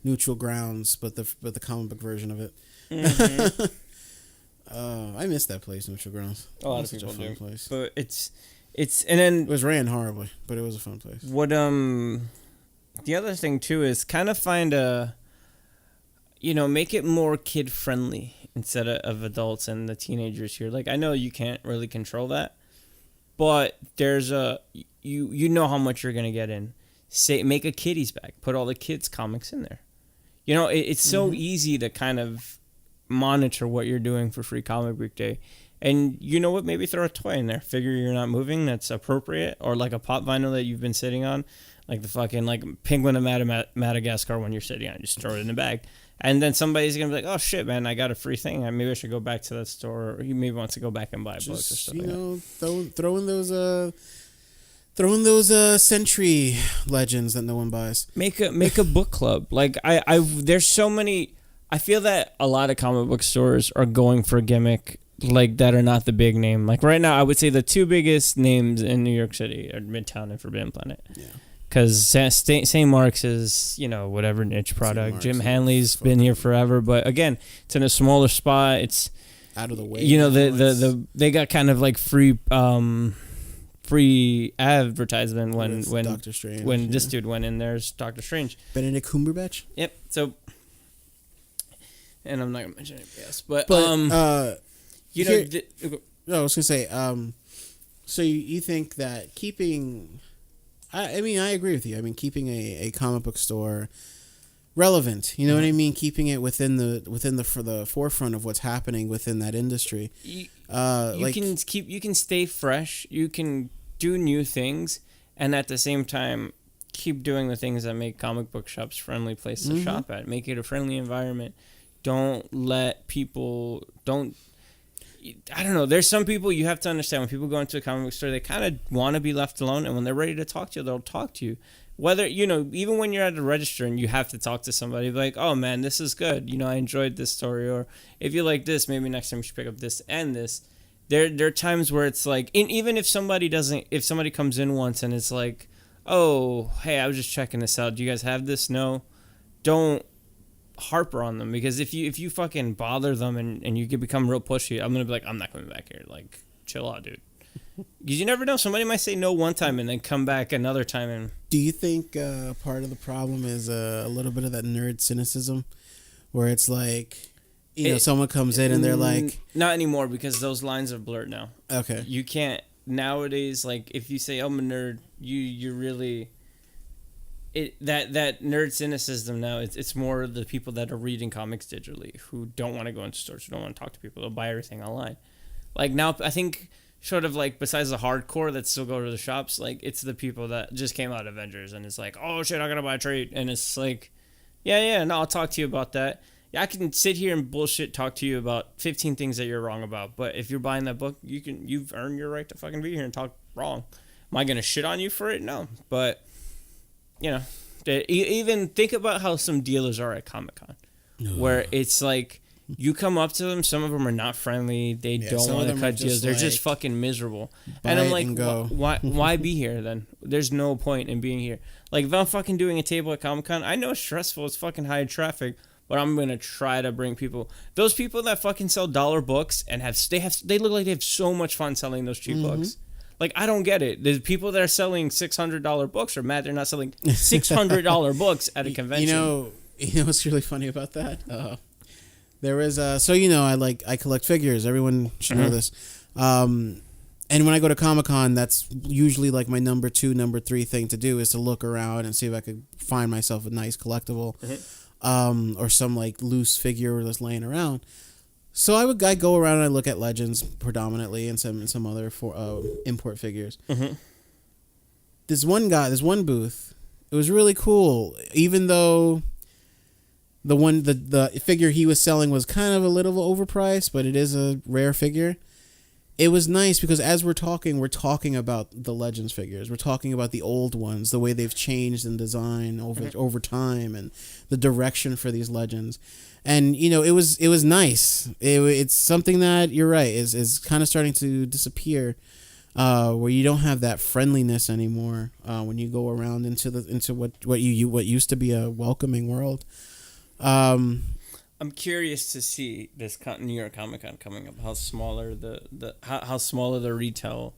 Neutral Grounds, but the comic book version of it. I miss that place, Neutral Grounds. A lot of people such a fun do. place. But it's and then it was ran horribly, but it was a fun place. What the other thing too is kind of find make it more kid friendly instead of adults and the teenagers here. Like, I know you can't really control that, but there's you know how much you're gonna get in. say make a kiddies bag, put all the kids comics in there. You know, it's so easy to kind of monitor what you're doing for Free Comic Book Day. And you know what? Maybe throw a toy in there. Figure you're not moving. That's appropriate. Or like a pop vinyl that you've been sitting on. Like the fucking like Penguin of Madagascar when you're sitting on it. Just throw it in the bag. And then somebody's going to be like, oh shit, man, I got a free thing. Maybe I should go back to that store. Or you maybe want to go back and buy books or stuff. You know, throw in those Century legends that no one buys. Make a book club. Like there's so many. I feel that a lot of comic book stores are going for a gimmick like that are not the big name. Like right now, I would say the two biggest names in New York City are Midtown and Forbidden Planet. Yeah. Because St. Mark's is, you know, whatever niche product. Jim Hanley's been here forever, but again, it's in a smaller spot. It's out of the way. You know, they got kind of like free advertisement when Doctor Strange, when this dude went in there's Doctor Strange. Benedict Cumberbatch. Yep. So, and I'm not gonna mention anybody else, but you know, no, I was gonna say, so you think that keeping, I mean, I agree with you. I mean, keeping a comic book store relevant, you know what I mean? Keeping it within the forefront of what's happening within that industry. You can stay fresh. You can do new things, and at the same time, keep doing the things that make comic book shops friendly place to shop at. Make it a friendly environment. Don't let people I don't know. There's some people you have to understand when people go into a comic book store, they kind of want to be left alone, and when they're ready to talk to you, they'll talk to you. Whether, you know, even when you're at the register and you have to talk to somebody, like, oh man, this is good. You know, I enjoyed this story. Or if you like this, maybe next time you should pick up this and this. There are times where it's like, even if somebody comes in once and it's like, oh, hey, I was just checking this out. Do you guys have this? No. Don't harper on them, because if you fucking bother them and you can become real pushy, I'm gonna be like, I'm not coming back here. Like, chill out, dude. Because you never know, somebody might say no one time and then come back another time. And do you think part of the problem is a little bit of that nerd cynicism, where it's like, you know, someone comes in and they're like, not anymore, because those lines are blurred now. Okay, you can't nowadays. Like, if you say I'm a nerd, you're really. That nerd cynicism now, it's more the people that are reading comics digitally, who don't want to go into stores, who don't want to talk to people, they'll buy everything online. Like now, I think sort of like besides the hardcore that still go to the shops, like it's the people that just came out of Avengers and it's like, oh shit, I gotta buy a trade, and it's like, yeah, no, I'll talk to you about that. Yeah, I can sit here and bullshit talk to you about 15 things that you're wrong about, but if you're buying that book, you've earned your right to fucking be here and talk wrong. Am I gonna shit on you for it? No, but. You know, even think about how some dealers are at Comic-Con, where it's like you come up to them, some of them are not friendly, they don't want to cut deals, they're just fucking miserable. And I'm like, why be here then? There's no point in being here. Like, if I'm fucking doing a table at Comic-Con, I know it's stressful, it's fucking high traffic, but I'm going to try to bring people. Those people that fucking sell dollar books and they look like they have so much fun selling those cheap books. Like, I don't get it. The people that are selling $600 books are mad they're not selling $600 books at a convention. You know what's really funny about that? There is so you know, I collect figures. Everyone should know this. And when I go to Comic-Con, that's usually like my number 2, number 3 thing to do is to look around and see if I could find myself a nice collectible, or some like loose figure that's laying around. So I go around and I look at Legends predominantly and some other import figures. This one booth, it was really cool. Even though the figure he was selling was kind of a little overpriced, but it is a rare figure. It was nice because as we're talking about the Legends figures. We're talking about the old ones, the way they've changed in design over time, and the direction for these Legends. And you know, it was nice. It's something that you're right is kind of starting to disappear, where you don't have that friendliness anymore when you go around into what used to be a welcoming world. I'm curious to see this New York Comic Con coming up. How smaller how smaller the retail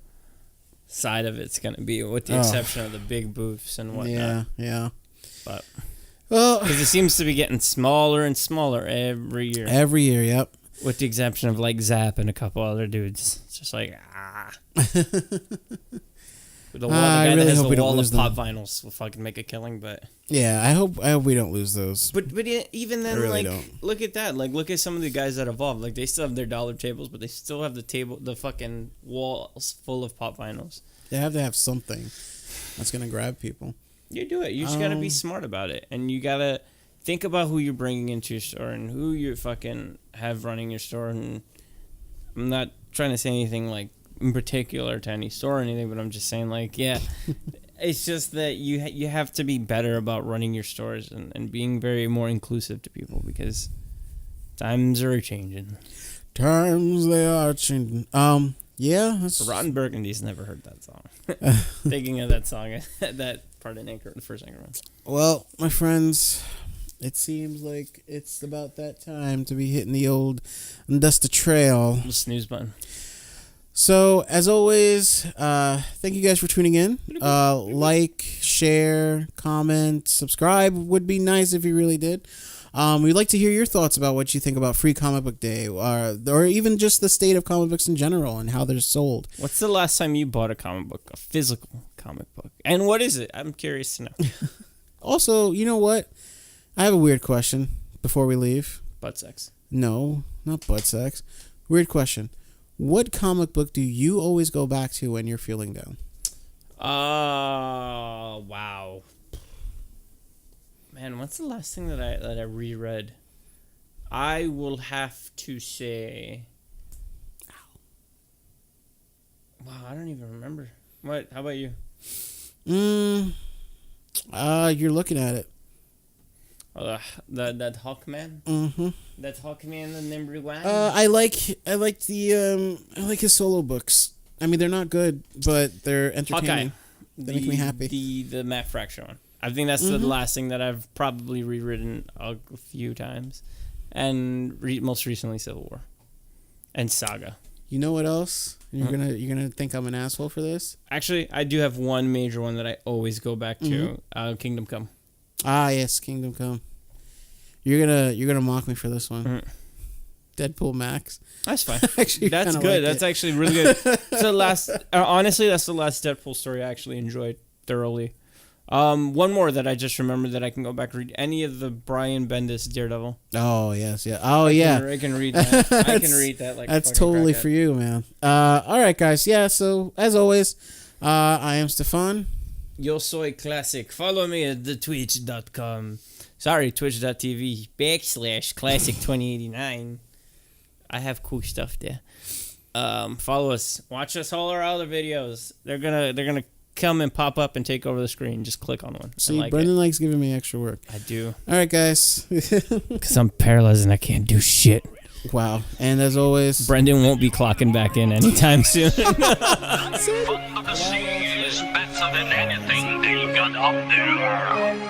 side of it's going to be, with the exception of the big booths and whatnot. Yeah. But. Well, because it seems to be getting smaller and smaller every year. Every year, yep. With the exception of like Zap and a couple other dudes. It's just like, The wall, the I guy really that has hope we the don't wall lose of pop them. vinyls will fucking make a killing, but. Yeah, I hope we don't lose those. But even then, I really like, don't. look at that. Like, look at some of the guys that evolved. Like, they still have their dollar tables, but they still have the fucking walls full of pop vinyls. They have to have something that's gonna grab people. You do it. You just gotta be smart about it, and you gotta think about who you're bringing into your store and who you fucking have running your store. And I'm not trying to say anything like in particular to any store or anything, but I'm just saying, like, yeah. It's just that you have to be better about running your stores and being very more inclusive to people because times are changing. Times they are changing. Yeah. Rotten Burgundy's never heard that song. Thinking of that song, that part in the first anchor one. Well, my friends, it seems like it's about that time to be hitting the old Dusty Trail. The snooze button. So, as always, thank you guys for tuning in. Like, share, comment, subscribe would be nice if you really did. We'd like to hear your thoughts about what you think about Free Comic Book Day, or even just the state of comic books in general and how they're sold. What's the last time you bought a comic book, a physical comic book? And what is it? I'm curious to know. Also, you know what? I have a weird question before we leave. Butt sex. No, not butt sex. Weird question. What comic book do you always go back to when you're feeling down? Oh, wow. Man, what's the last thing that I reread? I will have to say... Wow, I don't even remember. What? How about you? You're looking at it. That Hawkman? Mm-hmm. That Hawkman, the number one? I like his solo books. I mean, they're not good, but they're entertaining. They make me happy. The Matt Fraction one. I think that's the last thing that I've probably rewritten a few times, and most recently Civil War, and Saga. You know what else? You're gonna think I'm an asshole for this? Actually, I do have one major one that I always go back to. Kingdom Come. Ah, yes, Kingdom Come. You're gonna mock me for this one. Deadpool Max. That's fine. Actually, that's kinda good. like That's it. actually really good. Honestly, that's the last Deadpool story I actually enjoyed thoroughly. One more that I just remembered that I can go back and read. Any of the Brian Bendis Daredevil. Oh yes, yeah. Oh yeah. I can read that. I can read that. Like that's a fucking totally crackhead. for you, man. All right, guys. Yeah. So as always, I am Stefan. Yo soy classic. Follow me at twitch.com. Sorry, twitch.tv/classic2089. I have cool stuff there. Follow us. Watch us all our other videos. They're gonna come and pop up and take over the screen. Just click on one. See, like Brendan likes giving me extra work. I do. All right, guys. Because I'm paralyzed and I can't do shit. Wow. And as always, Brendan won't be clocking back in anytime soon. Foot of the sea is better than anything they got up there.